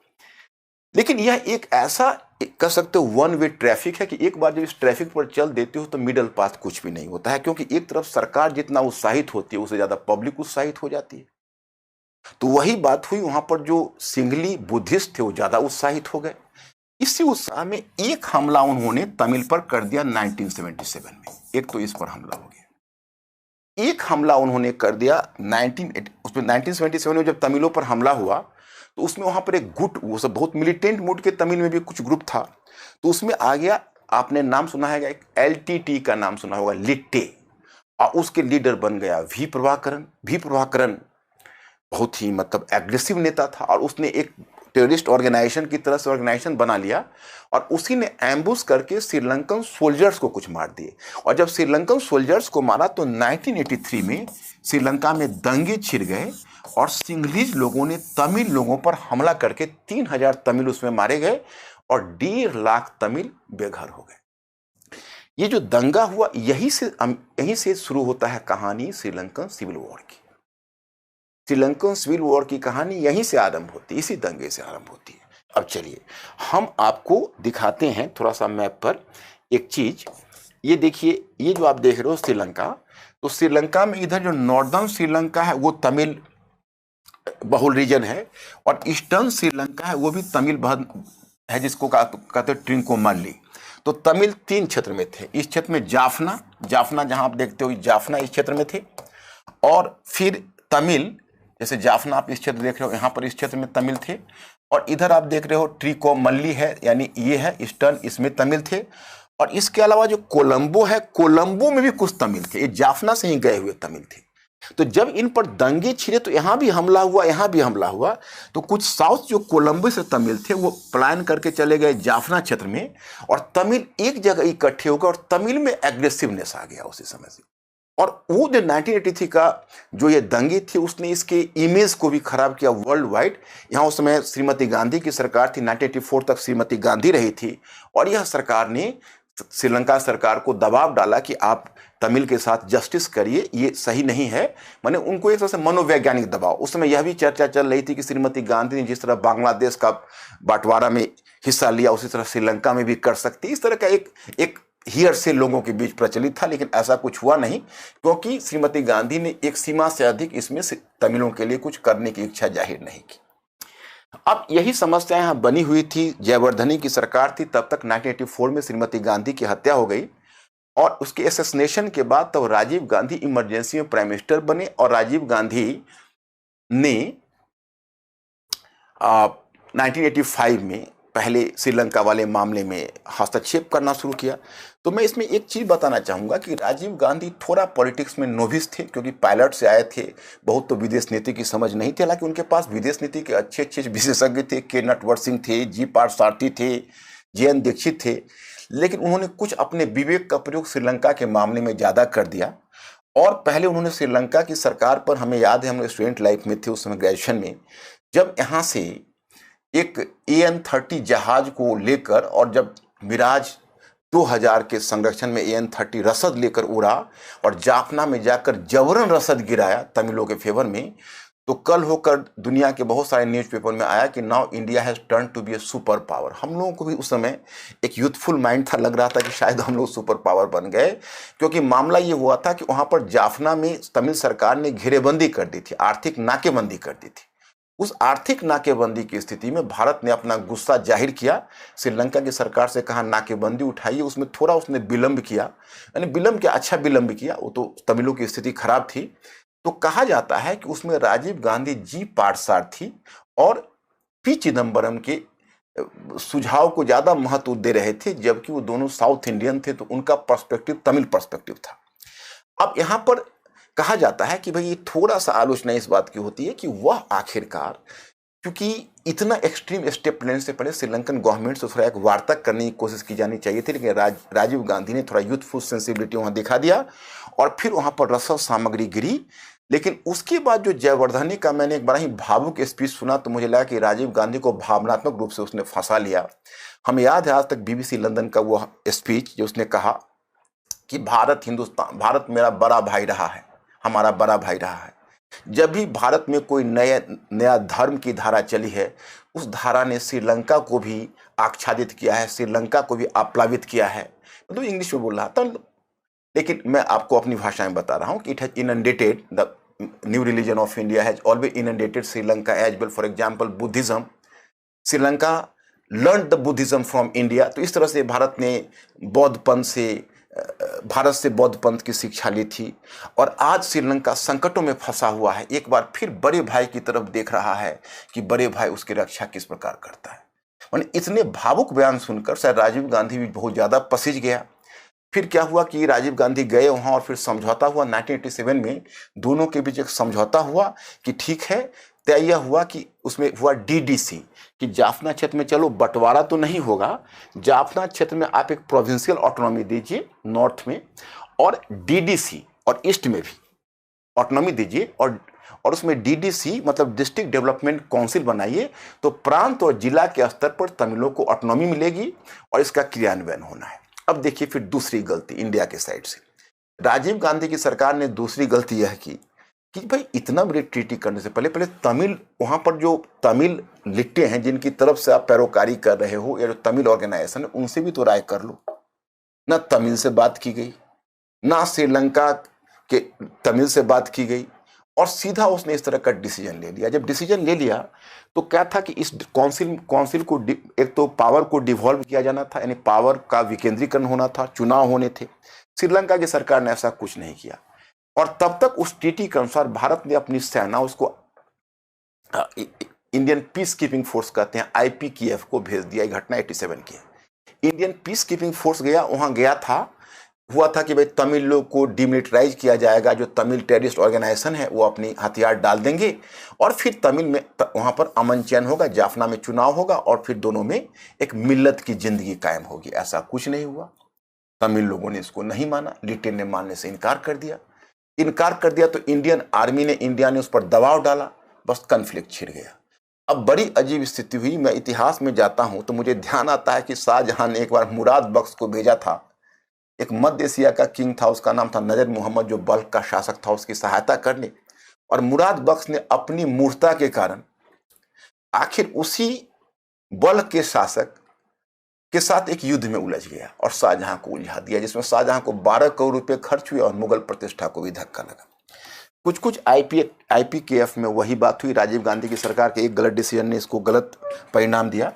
S1: लेकिन यह एक ऐसा कह सकते हो वन वे ट्रैफिक है कि एक बार जब इस ट्रैफिक पर चल देते हो तो मिडल पाथ कुछ भी नहीं होता है, क्योंकि एक तरफ सरकार जितना उत्साहित होती है उससे ज्यादा पब्लिक उत्साहित हो जाती है। तो वही बात हुई, वहां पर जो सिंगली बुद्धिस्ट थे वो ज्यादा उत्साहित हो गए। इसी उत्साह में एक हमला उन्होंने तमिल पर कर दिया 1977 में। एक तो इस पर हमला हो गया, एक हमला उन्होंने कर दिया 1977 में। जब तमिलों पर हमला हुआ तो उसमें वहां पर एक गुट, वो सब बहुत मिलिटेंट मूड के तमिल में भी कुछ ग्रुप था, तो उसमें आ गया, आपने नाम सुना है, एक एलटीटी का नाम सुना होगा, लिट्टे, और उसके लीडर बन गया वी प्रभाकरन। वी प्रभाकरन बहुत ही मतलब एग्रेसिव नेता था, और उसने एक टेररिस्ट ऑर्गेनाइजेशन की तरह से ऑर्गेनाइजेशन बना लिया, और उसी ने एम्बुश करके श्रीलंकन सोल्जर्स को कुछ मार दिए। और जब श्रीलंकन सोल्जर्स को मारा तो 1983 में श्रीलंका में दंगे छिड़ गए, और सिंगलीज लोगों ने तमिल लोगों पर हमला करके 3000 तमिल उसमें मारे गए, और 1.5 लाख तमिल बेघर हो गए। ये जो दंगा हुआ, यहीं से शुरू होता है कहानी श्रीलंकन सिविल वॉर की। श्रीलंकन सिविल वॉर की कहानी यहीं से आरंभ होती है, इसी दंगे से आरंभ होती है। अब चलिए हम आपको दिखाते हैं थोड़ा सा मैप पर एक चीज। ये देखिए, ये जो आप देख रहे हो श्रीलंका, तो श्रीलंका में इधर जो नॉर्दर्न श्रीलंका है वो तमिल बहुल रीजन है, और ईस्टर्न श्रीलंका है वो भी तमिल है, जिसको कहते हैं ट्रिंकोमल्ली। तो तमिल 3 क्षेत्र में थे। इस क्षेत्र में जाफना जहां आप देखते हो, जाफना इस क्षेत्र में थे, और फिर तमिल, जैसे जाफना आप इस क्षेत्र देख रहे हो, यहाँ पर इस क्षेत्र में तमिल थे, और इधर आप देख रहे हो ट्रिकोमल्ली है, यानी ये है ईस्टर्न, इसमें तमिल थे। और इसके अलावा जो कोलंबो है, कोलंबो में भी कुछ तमिल थे, ये जाफना से ही गए हुए तमिल थे। तो जब इन पर दंगे छिड़े तो यहाँ भी हमला हुआ, यहाँ भी हमला हुआ, तो कुछ साउथ जो कोलंबो से तमिल थे वो पलायन करके चले गए जाफना क्षेत्र में, और तमिल एक जगह इकट्ठे हो गए, और तमिल में एग्रेसिवनेस आ गया उसी समय से। और वो जो 1983 का जो ये दंगे थी, उसने इसके इमेज को भी खराब किया वर्ल्ड वाइड। यहाँ उस समय श्रीमती गांधी की सरकार थी, 1984 तक श्रीमती गांधी रही थी, और यह सरकार ने श्रीलंका सरकार को दबाव डाला कि आप तमिल के साथ जस्टिस करिए, ये सही नहीं है। मैंने उनको एक तरह से मनोवैज्ञानिक दबाव। उस समय यह भी चर्चा चल रही थी कि श्रीमती गांधी ने जिस तरह बांग्लादेश का बंटवारा में हिस्सा लिया उसी तरह श्रीलंका में भी कर सकती, इस तरह का एक हियर से लोगों के बीच प्रचलित था। लेकिन ऐसा कुछ हुआ नहीं, क्योंकि श्रीमती गांधी ने एक सीमा से अधिक इसमें तमिलों के लिए कुछ करने की इच्छा जाहिर नहीं की। अब यही समस्या यहाँ बनी हुई थी। जयवर्धने की सरकार थी तब तक। 1984 में श्रीमती गांधी की हत्या हो गई, और उसके एसेसिनेशन के बाद तब राजीव गांधी इमरजेंसी में प्राइम मिनिस्टर बने और राजीव गांधी ने 1985 में पहले श्रीलंका वाले मामले में हस्तक्षेप करना शुरू किया। तो मैं इसमें एक चीज बताना चाहूंगा कि राजीव गांधी थोड़ा पॉलिटिक्स में नोविस थे, क्योंकि पायलट से आए थे, बहुत तो विदेश नीति की समझ नहीं थी। हालांकि उनके पास विदेश नीति के अच्छे अच्छे विशेषज्ञ थे, के नटवर सिंह थे, जी पार्थसारथी थे, जे.एन. दीक्षित थे, लेकिन उन्होंने कुछ अपने विवेक का प्रयोग श्रीलंका के मामले में ज्यादा कर दिया। और पहले उन्होंने श्रीलंका की सरकार पर, हमें याद है हम स्टूडेंट लाइफ में थे उस समय ग्रेजुएशन में, जब यहाँ से एक AN-30 जहाज को लेकर और जब मिराज 2000 के संरक्षण में AN-30 रसद लेकर उड़ा और जाफना में जाकर जबरन रसद गिराया तमिलों के फेवर में, तो कल होकर दुनिया के बहुत सारे न्यूज़पेपर में आया कि now India has turn to be a super power. हम लोगों को भी उस समय एक यूथफुल माइंड था, लग रहा था कि शायद हम लोग सुपर पावर बन गए, क्योंकि मामला ये हुआ था कि वहाँ पर जाफना में तमिल सरकार ने घेरेबंदी कर दी थी, आर्थिक नाकेबंदी कर दी थी। उस आर्थिक नाकेबंदी की स्थिति में भारत ने अपना गुस्सा जाहिर किया, श्रीलंका की सरकार से कहा नाकेबंदी उठाइए। उसमें थोड़ा उसने विलंब किया, यानी विलंब क्या, अच्छा विलंब किया, वो तो तमिलों की स्थिति खराब थी। तो कहा जाता है कि उसमें राजीव गांधी, जी पार्थसारथी और पी चिदम्बरम के सुझाव को ज्यादा महत्व दे रहे थे, जबकि वो दोनों साउथ इंडियन थे, तो उनका पर्सपेक्टिव तमिल पर्सपेक्टिव था। अब यहां पर कहा जाता है कि भाई ये थोड़ा सा आलोचना इस बात की होती है कि वह आखिरकार, क्योंकि इतना एक्सट्रीम स्टेप लेने से पहले श्रीलंकन गवर्नमेंट से थोड़ा एक वार्ता करने की कोशिश की जानी चाहिए थी, लेकिन राजीव गांधी ने थोड़ा यूथफुल सेंसिबिलिटी वहां दिखा दिया और फिर वहां पर रसद सामग्री गिरी। लेकिन उसके बाद जो जयवर्धने का मैंने एक बड़ा ही भावुक स्पीच सुना, तो मुझे लगा कि राजीव गांधी को भावनात्मक रूप से उसने फंसा लिया। हमें याद है आज तक BBC लंदन का वह स्पीच जो उसने कहा कि भारत मेरा बड़ा भाई रहा है, हमारा बड़ा भाई रहा है। जब भी भारत में कोई नया धर्म की धारा चली है, उस धारा ने श्रीलंका को भी आच्छादित किया है, श्रीलंका को भी आप्लावित किया है। तो इंग्लिश में बोल रहा था, लेकिन मैं आपको अपनी भाषा में बता रहा हूँ कि it has inundated the new religion of India, has always inundated Sri Lanka as well. For example Buddhism, Sri Lanka learn the Buddhism from India. तो इस तरह से भारत ने भारत से बौद्ध पंथ की शिक्षा ली थी, और आज श्रीलंका संकटों में फंसा हुआ है, एक बार फिर बड़े भाई की तरफ देख रहा है कि बड़े भाई उसकी रक्षा किस प्रकार करता है। मैंने इतने भावुक बयान सुनकर शायद राजीव गांधी भी बहुत ज्यादा पसीज गया। फिर क्या हुआ कि राजीव गांधी गए वहां और फिर समझौता हुआ 1987 में, दोनों के बीच एक समझौता हुआ कि ठीक है, तय यह हुआ कि उसमें हुआ DDC कि जाफना क्षेत्र में चलो बंटवारा तो नहीं होगा, जाफना क्षेत्र में आप एक प्रोविंशियल ऑटोनॉमी दीजिए नॉर्थ में, और DDC और ईस्ट में भी ऑटोनॉमी दीजिए, और उसमें DDC मतलब डिस्ट्रिक्ट डेवलपमेंट काउंसिल बनाइए, तो प्रांत और जिला के स्तर पर तमिलों को ऑटोनॉमी मिलेगी और इसका क्रियान्वयन होना है। अब देखिए फिर दूसरी गलती इंडिया के साइड से, राजीव गांधी की सरकार ने दूसरी गलती यह की कि भाई इतना बड़ी ट्रीटी करने से पहले तमिल, वहां पर जो तमिल लिट्टे हैं जिनकी तरफ से आप पैरोकारी कर रहे हो, या जो तमिल ऑर्गेनाइजेशन है, उनसे भी तो राय कर लो। ना तमिल से बात की गई, ना श्रीलंका के तमिल से बात की गई, और सीधा उसने इस तरह का डिसीजन ले लिया। जब डिसीजन ले लिया तो क्या था कि इस काउंसिल को एक तो पावर को डिवॉल्व किया जाना था, यानी पावर का विकेंद्रीकरण होना था, चुनाव होने थे। श्रीलंका की सरकार ने ऐसा कुछ नहीं किया, और तब तक उस ट्रीटी के अनुसार भारत ने अपनी सेना, उसको इंडियन पीस कीपिंग फोर्स कहते हैं, IPKF को भेज दिया। घटना 87 की है। इंडियन पीस कीपिंग फोर्स वहां गया था, हुआ था कि भाई तमिल लोग को डिमिलिटराइज किया जाएगा, जो तमिल टेररिस्ट ऑर्गेनाइजेशन है वो अपनी हथियार डाल देंगे, और फिर तमिल में वहां पर अमन चैन होगा, जाफना में चुनाव होगा, और फिर दोनों में एक मिल्लत की जिंदगी कायम होगी। ऐसा कुछ नहीं हुआ। तमिल लोगों ने इसको नहीं माना, लिट्टे ने मानने से इनकार कर दिया तो इंडियन आर्मी ने, इंडिया ने उस पर दबाव डाला, बस कन्फ्लिक्ट छिड़ गया। अब बड़ी अजीब स्थिति हुई। मैं इतिहास में जाता हूं तो मुझे ध्यान आता है कि शाहजहां ने एक बार मुराद बख्श को भेजा था, एक मध्य एशिया का किंग था, उसका नाम था नजर मोहम्मद, जो बल्ख का शासक था, उसकी सहायता करने, और मुराद बख्श ने अपनी मूर्खता के कारण आखिर उसी बल्ख के शासक के साथ एक युद्ध में उलझ गया और शाहजहां को उलझा दिया, जिसमें शाहजहां को 12 करोड़ रुपए खर्च हुए और मुगल प्रतिष्ठा को भी धक्का लगा। कुछ कुछ IPKF में वही बात हुई। राजीव गांधी की सरकार के एक गलत डिसीजन ने इसको गलत परिणाम दिया।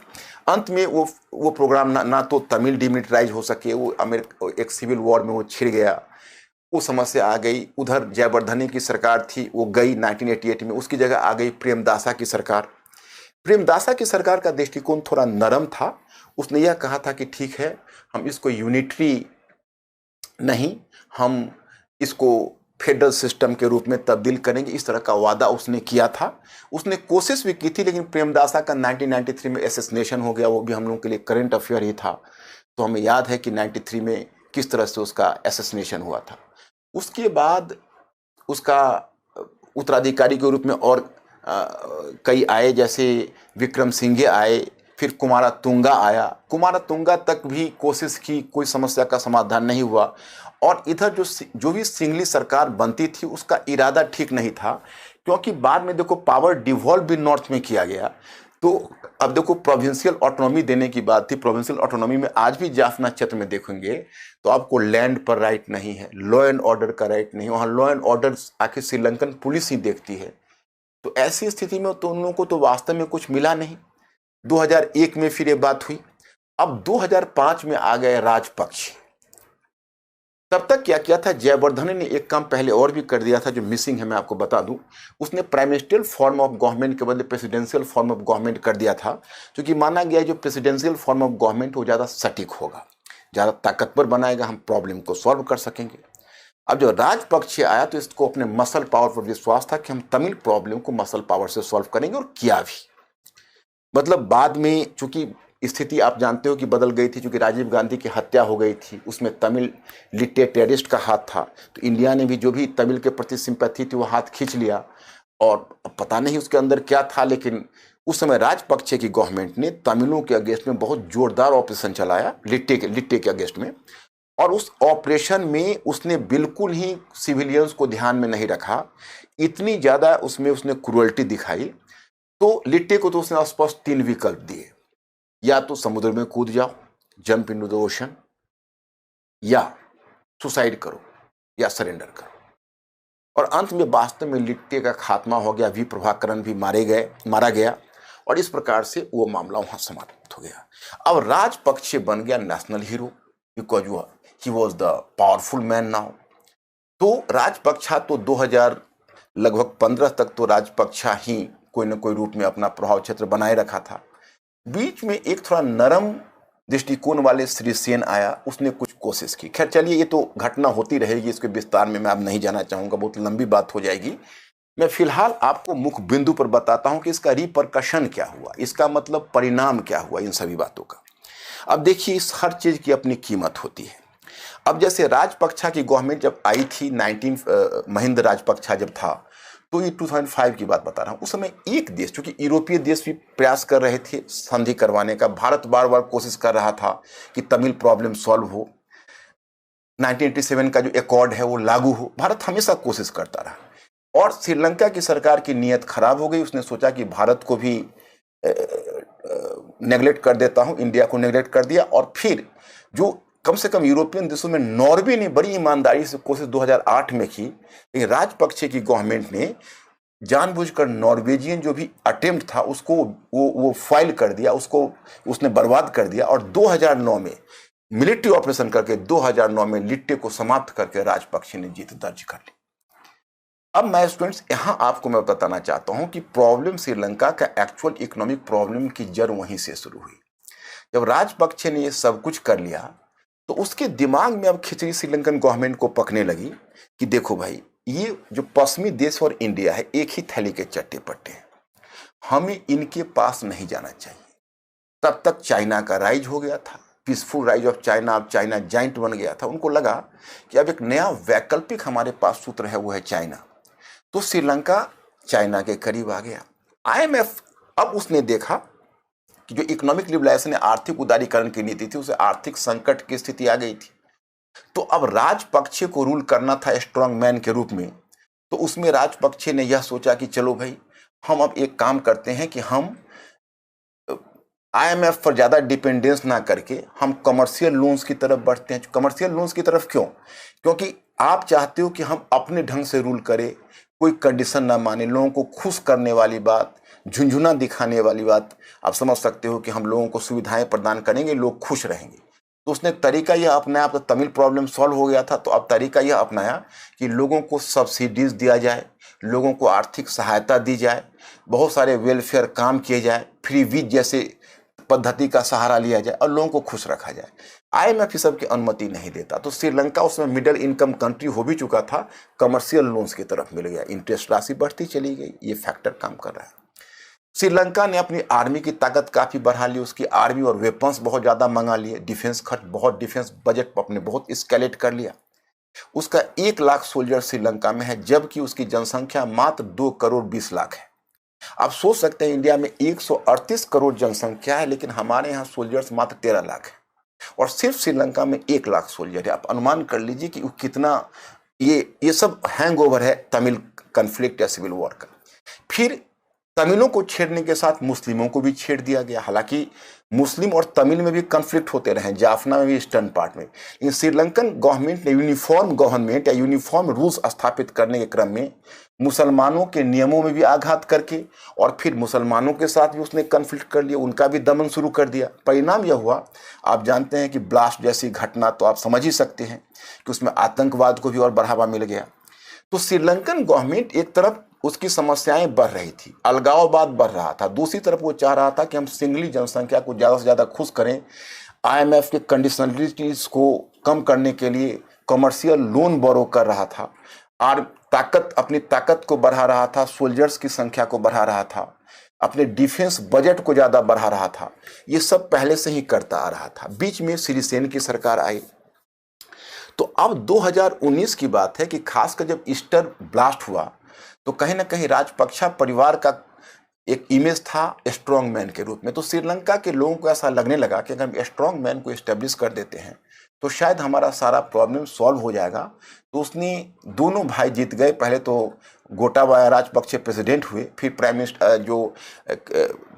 S1: अंत में वो प्रोग्राम ना तो तमिल डिमिलिटराइज हो सके, वो एक सिविल वॉर में वो छिड़ गया, वो समस्या आ गई। उधर जयवर्धने की सरकार थी, वो गई 1988 में, उसकी जगह आ गई प्रेमदासा की सरकार। प्रेमदासा की सरकार का दृष्टिकोण थोड़ा नरम था। उसने यह कहा था कि ठीक है, हम इसको यूनिटरी नहीं, हम इसको फेडरल सिस्टम के रूप में तब्दील करेंगे, इस तरह का वादा उसने किया था। उसने कोशिश भी की थी, लेकिन प्रेमदासा का 1993 में एसेसिनेशन हो गया। वो भी हम लोगों के लिए करंट अफेयर ही था। तो हमें याद है कि 93 में किस तरह से उसका एसेसिनेशन हुआ था। उसके बाद उसका उत्तराधिकारी के रूप में और कई आए, जैसे विक्रम सिंघे आए, फिर कुमारतुंगा आया। कुमारतुंगा तक भी कोशिश की, कोई समस्या का समाधान नहीं हुआ। और इधर जो भी सिंघली सरकार बनती थी, उसका इरादा ठीक नहीं था, क्योंकि बाद में देखो पावर डिवॉल्व भी नॉर्थ में किया गया। तो अब देखो प्रोविंशियल ऑटोनॉमी देने की बात थी। प्रोविंशियल ऑटोनॉमी में आज भी जाफना क्षेत्र में देखेंगे तो आपको लैंड पर राइट नहीं है, लॉ एंड ऑर्डर का राइट नहीं है। वहाँ लॉ एंड ऑर्डर आखिर श्रीलंकन पुलिस ही देखती है। तो ऐसी स्थिति में तो उन लोगों को तो वास्तव में कुछ मिला नहीं। 2001 में फिर ये बात हुई। अब 2005 में आ गए राजपक्ष। तब तक क्या किया था, जयवर्धने ने एक काम पहले और भी कर दिया था जो मिसिंग है, मैं आपको बता दूं। उसने prime ministerial form of government के बदले प्रेसिडेंशियल फॉर्म ऑफ गवर्नमेंट कर दिया था, क्योंकि माना गया जो प्रेसिडेंशियल फॉर्म ऑफ गवर्नमेंट वो ज़्यादा सटीक होगा, ज़्यादा ताकतवर बनाएगा, हम प्रॉब्लम को सॉल्व कर सकेंगे। अब जो राजपक्ष आया तो इसको अपने मसल पावर पर विश्वास था कि हम तमिल प्रॉब्लम को मसल पावर से सॉल्व करेंगे, और किया भी। मतलब बाद में चूंकि स्थिति आप जानते हो कि बदल गई थी, क्योंकि राजीव गांधी की हत्या हो गई थी, उसमें तमिल लिटे टेररिस्ट का हाथ था। तो इंडिया ने भी जो भी तमिल के प्रति सिंपैथी थी वो हाथ खींच लिया, और पता नहीं उसके अंदर क्या था। लेकिन उस समय राजपक्षे की गवर्नमेंट ने तमिलों के अगेंस्ट में बहुत जोरदार ऑपरेशन चलाया, लिट्टे के अगेंस्ट में। और उस ऑपरेशन में उसने बिल्कुल ही सिविलियंस को ध्यान में नहीं रखा, इतनी ज़्यादा उसमें उसने क्रूअल्टी दिखाई। तो लिट्टे को तो उसने स्पष्ट 3 विकल्प दिए, या तो समुद्र में कूद जाओ, जंप इनटू द ओशन, या सुसाइड करो, या सरेंडर करो। और अंत में वास्तव में लिट्टे का खात्मा हो गया, वी प्रभाकरण भी मारा गया, और इस प्रकार से वो मामला वहां समाप्त हो गया। अब राजपक्षे बन गया national hero, because he was the powerful man now. तो राजपक्षा तो 2000 लगभग 15 तक तो राजपक्षा ही कोई न कोई रूप में अपना प्रभाव क्षेत्र बनाए रखा था। बीच में एक थोड़ा नरम दृष्टिकोण वाले श्री सेन आया, उसने कुछ कोशिश की। खैर चलिए, ये तो घटना होती रहेगी, इसके विस्तार में मैं अब नहीं जाना चाहूँगा, बहुत लंबी बात हो जाएगी। मैं फिलहाल आपको मुख्य बिंदु पर बताता हूँ कि इसका रिपरकशन क्या हुआ, इसका मतलब परिणाम क्या हुआ इन सभी बातों का। अब देखिए, इस हर चीज़ की अपनी कीमत होती है। अब जैसे राजपक्षा की गवर्नमेंट जब आई थी, महिंद्र राजपक्षा जब था, तो ये 2005 की बात बता रहा हूँ। उस समय एक देश, चूंकि यूरोपीय देश भी प्रयास कर रहे थे संधि करवाने का, भारत बार बार कोशिश कर रहा था कि तमिल प्रॉब्लम सॉल्व हो, 1987 का जो एकॉर्ड है वो लागू हो, भारत हमेशा कोशिश करता रहा। और श्रीलंका की सरकार की नीयत खराब हो गई, उसने सोचा कि भारत को भी नेगलेक्ट कर देता हूँ, इंडिया को नेगलेक्ट कर दिया। और फिर जो कम से कम यूरोपियन देशों में नॉर्वे ने बड़ी ईमानदारी से कोशिश 2008 में की, लेकिन राजपक्षे की गवर्नमेंट ने जानबूझकर नॉर्वेजियन जो भी अटेम्प्ट था उसको वो फाइल कर दिया, उसको उसने बर्बाद कर दिया। और 2009 में मिलिट्री ऑपरेशन करके 2009 में लिट्टे को समाप्त करके राजपक्षे ने जीत दर्ज कर ली। अब मैं स्टूडेंट्स यहां आपको मैं बताना चाहता हूं कि प्रॉब्लम श्रीलंका का एक्चुअल इकोनॉमिक प्रॉब्लम की जड़ वहीं से शुरू हुई। जब राजपक्षे ने ये सब कुछ कर लिया तो उसके दिमाग में अब खिचड़ी श्रीलंकन गवर्नमेंट को पकने लगी कि देखो भाई, ये जो पश्चिमी देश और इंडिया है एक ही थैली के चट्टे पट्टे हैं, हमें इनके पास नहीं जाना चाहिए। तब तक चाइना का राइज हो गया था, पीसफुल राइज ऑफ चाइना, अब चाइना जाइंट बन गया था। उनको लगा कि अब एक नया वैकल्पिक हमारे पास सूत्र है, वो है चाइना। तो श्रीलंका चाइना के करीब आ गया। IMF अब उसने देखा कि जो इकोनॉमिक लिबरलाइजेशन या आर्थिक उदारीकरण की नीति थी, उसे आर्थिक संकट की स्थिति आ गई थी। तो अब राजपक्षे को रूल करना था स्ट्रॉन्ग मैन के रूप में। तो उसमें राजपक्षे ने यह सोचा कि चलो भाई, हम अब एक काम करते हैं कि हम IMF पर ज़्यादा डिपेंडेंस ना करके हम कमर्शियल लोन्स की तरफ बढ़ते हैं। कमर्शियल लोन्स की तरफ क्यों? क्योंकि आप चाहते हो कि हम अपने ढंग से रूल करें, कोई कंडीशन ना माने, लोगों को खुश करने वाली बात, झुंझुना दिखाने वाली बात। आप समझ सकते हो कि हम लोगों को सुविधाएं प्रदान करेंगे, लोग खुश रहेंगे। तो उसने तरीका यह अपनाया, अब तो तमिल प्रॉब्लम सॉल्व हो गया था, तो अब तरीका यह अपनाया कि लोगों को सब्सिडीज दिया जाए, लोगों को आर्थिक सहायता दी जाए, बहुत सारे वेलफेयर काम किए जाए, फ्री वीज जैसे पद्धति का सहारा लिया जाए और लोगों को खुश रखा जाए। आईएमएफ इस सब की अनुमति नहीं देता। तो श्रीलंका उसमें मिडिल इनकम कंट्री हो भी चुका था, कमर्शियल लोन्स की तरफ मिल गया, इंटरेस्ट राशि बढ़ती चली गई, ये फैक्टर काम कर रहा है। श्रीलंका ने अपनी आर्मी की ताकत काफ़ी बढ़ा ली, उसकी आर्मी और वेपन्स बहुत ज़्यादा मंगा लिए, डिफेंस खर्च बहुत, डिफेंस बजट अपने बहुत स्केलेट कर लिया। उसका 1 लाख सोल्जर श्रीलंका में है, जबकि उसकी जनसंख्या मात्र 2 करोड़ 20 लाख है। आप सोच सकते हैं इंडिया में 138 करोड़ जनसंख्या है, लेकिन हमारे यहाँ सोल्जर्स मात्र 13 लाख है, और सिर्फ श्रीलंका में 1 लाख सोल्जर है। आप अनुमान कर लीजिए कि कितना ये सब हैंगओवर है तमिल कन्फ्लिक्ट या सिविल वॉर का। फिर तमिलों को छेड़ने के साथ मुस्लिमों को भी छेड़ दिया गया। हालांकि मुस्लिम और तमिल में भी कन्फ्लिक्ट होते रहे, जाफना में भी, ईस्टर्न पार्ट में, लेकिन श्रीलंकन गवर्नमेंट ने यूनिफॉर्म गवर्नमेंट या यूनिफॉर्म रूल्स स्थापित करने के क्रम में मुसलमानों के नियमों में भी आघात करके, और फिर मुसलमानों के साथ भी उसने कन्फ्लिक्ट कर लिया, उनका भी दमन शुरू कर दिया। परिणाम यह हुआ, आप जानते हैं कि ब्लास्ट जैसी घटना, तो आप समझ ही सकते हैं कि उसमें आतंकवाद को भी और बढ़ावा मिल गया। तो श्रीलंकन गवर्नमेंट एक तरफ उसकी समस्याएं बढ़ रही थी, अलगाववाद बढ़ रहा था, दूसरी तरफ वो चाह रहा था कि हम सिंगली जनसंख्या को ज़्यादा से ज़्यादा खुश करें। आईएमएफ के कंडीशनलिटीज को कम करने के लिए कमर्शियल लोन बोरो कर रहा था, और अपनी ताकत को बढ़ा रहा था, सोल्जर्स की संख्या को बढ़ा रहा था, अपने डिफेंस बजट को ज़्यादा बढ़ा रहा था। ये सब पहले से ही करता आ रहा था। बीच में सिरिसेन की सरकार आई। तो अब 2019 की बात है कि खासकर जब ईस्टर ब्लास्ट हुआ, तो कहीं ना कहीं राजपक्षा परिवार का एक इमेज था स्ट्रॉन्ग मैन के रूप में। तो श्रीलंका के लोगों को ऐसा लगने लगा कि अगर हम स्ट्रॉन्ग मैन को एस्टेब्लिश कर देते हैं तो शायद हमारा सारा प्रॉब्लम सॉल्व हो जाएगा। तो उसने, दोनों भाई जीत गए। पहले तो गोटाबाया राजपक्षे प्रेसिडेंट हुए, फिर प्राइम मिनिस्टर, जो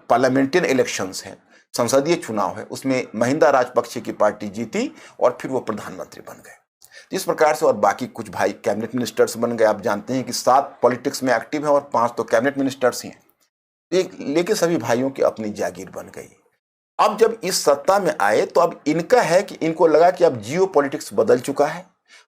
S1: पार्लियामेंट्रियन इलेक्शंस हैं, संसदीय चुनाव है, उसमें महिंदा राजपक्षे की पार्टी जीती और फिर वो प्रधानमंत्री बन गए। इस प्रकार से, और बाकी कुछ भाई कैबिनेट मिनिस्टर्स बन गए। आप जानते हैं कि 7 पॉलिटिक्स में एक्टिव हैं और 5 तो कैबिनेट मिनिस्टर्स ही हैं। लेकिन सभी भाइयों की अपनी जागीर बन गई। अब जब इस सत्ता में आए तो अब इनका है कि इनको लगा कि अब जियो पॉलिटिक्स बदल चुका है,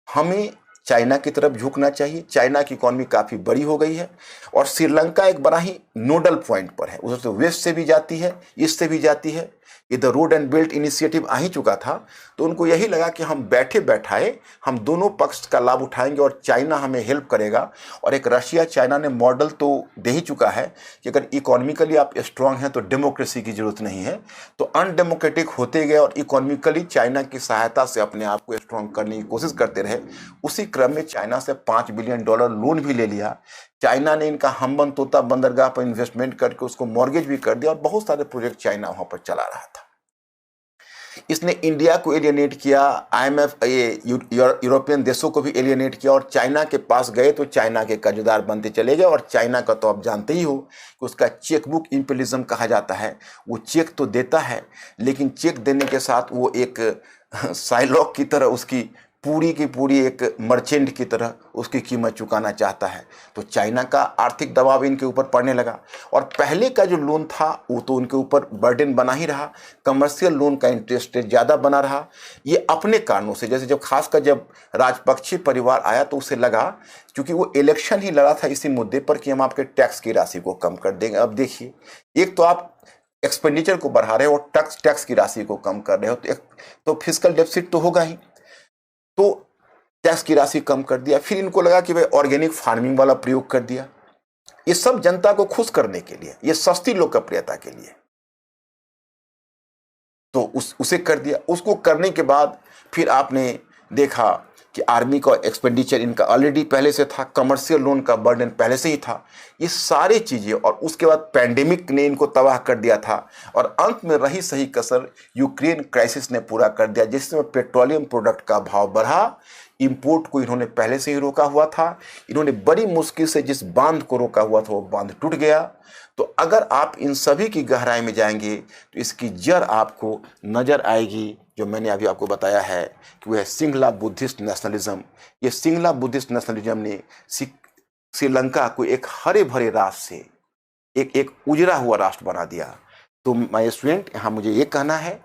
S1: हमें चाइना की तरफ झुकना चाहिए। चाइना की इकॉनमी काफ़ी बड़ी हो गई है और श्रीलंका एक बड़ा ही नोडल पॉइंट पर है। उधर से वेस्ट से भी जाती है, ईस्ट से भी जाती है। इधर रोड एंड बेल्ट इनिशिएटिव आ ही चुका था, तो उनको यही लगा कि हम बैठे बैठाए हम दोनों पक्ष का लाभ उठाएंगे और चाइना हमें हेल्प करेगा। और एक रशिया चाइना ने मॉडल तो दे ही चुका है कि अगर इकोनॉमिकली आप स्ट्रांग हैं तो डेमोक्रेसी की जरूरत नहीं है। तो अनडेमोक्रेटिक होते गए और इकोनॉमिकली चाइना की सहायता से अपने आप को स्ट्रांग करने की कोशिश करते रहे। उसी क्रम में चाइना से $5 बिलियन लोन भी ले लिया। चाइना ने इनका हम्बन तोता बंदरगाह पर इन्वेस्टमेंट करके उसको मॉर्गेज भी कर दिया और बहुत सारे प्रोजेक्ट चाइना वहां पर चला रहा था। इसने इंडिया को एलियनेट किया, आईएमएफ, यूरोपियन देशों को भी एलियनेट किया, और चाइना के पास गए तो चाइना के कर्जदार बनते चले गए। और चाइना का तो आप जानते ही हो कि उसका चेकबुक इंपीरियलिज्म कहा जाता है। वो चेक तो देता है, लेकिन चेक देने के साथ वो एक साइलॉक की तरह उसकी पूरी की पूरी एक मर्चेंट की तरह उसकी कीमत चुकाना चाहता है। तो चाइना का आर्थिक दबाव इनके ऊपर पड़ने लगा। और पहले का जो लोन था वो तो उनके ऊपर बर्डन बना ही रहा, कमर्शियल लोन का इंटरेस्ट रेट ज़्यादा बना रहा। ये अपने कारणों से, जैसे खासकर जब राजपक्षी परिवार आया तो उसे लगा, क्योंकि वो इलेक्शन ही लड़ा था इसी मुद्दे पर कि हम आपके टैक्स की राशि को कम कर देंगे। अब देखिए, एक तो आप एक्सपेंडिचर को बढ़ा रहे हो और टैक्स की राशि को कम कर रहे हो, तो फिस्कल डेफिसिट तो होगा ही। तो टैक्स की राशि कम कर दिया। फिर इनको लगा कि भाई ऑर्गेनिक फार्मिंग वाला प्रयोग कर दिया। ये सब जनता को खुश करने के लिए, ये सस्ती लोकप्रियता के लिए, तो उसे कर दिया। उसको करने के बाद फिर आपने देखा कि आर्मी का एक्सपेंडिचर इनका ऑलरेडी पहले से था, कमर्शियल लोन का बर्डन पहले से ही था, ये सारी चीज़ें। और उसके बाद पैंडेमिक ने इनको तबाह कर दिया था। और अंत में रही सही कसर यूक्रेन क्राइसिस ने पूरा कर दिया, जिसमें पेट्रोलियम प्रोडक्ट का भाव बढ़ा। इंपोर्ट को इन्होंने पहले से ही रोका हुआ था। इन्होंने बड़ी मुश्किल से जिस बांध को रोका हुआ था वो बांध टूट गया। तो अगर आप इन सभी की गहराई में जाएंगे तो इसकी जड़ आपको नज़र आएगी, जो मैंने अभी आपको बताया है कि वह सिंगला बुद्धिस्ट नेशनलिज्म। ये सिंगला बुद्धिस्ट नेशनलिज्म ने श्रीलंका को एक हरे भरे राष्ट्र से एक एक उजड़ा हुआ राष्ट्र बना दिया। तो माय स्टूडेंट, यहाँ मुझे ये कहना है,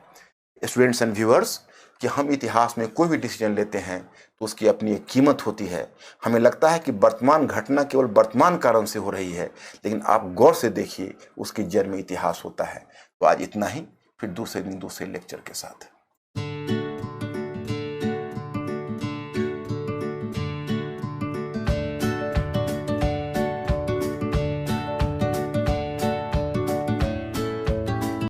S1: स्टूडेंट्स एंड व्यूअर्स, कि हम इतिहास में कोई भी डिसीजन लेते हैं तो उसकी अपनी एक कीमत होती है। हमें लगता है कि वर्तमान घटना केवल वर्तमान कारण से हो रही है, लेकिन आप गौर से देखिए उसकी जड़ में इतिहास होता है। तो आज इतना ही, फिर दूसरे दिन दूसरे लेक्चर के साथ।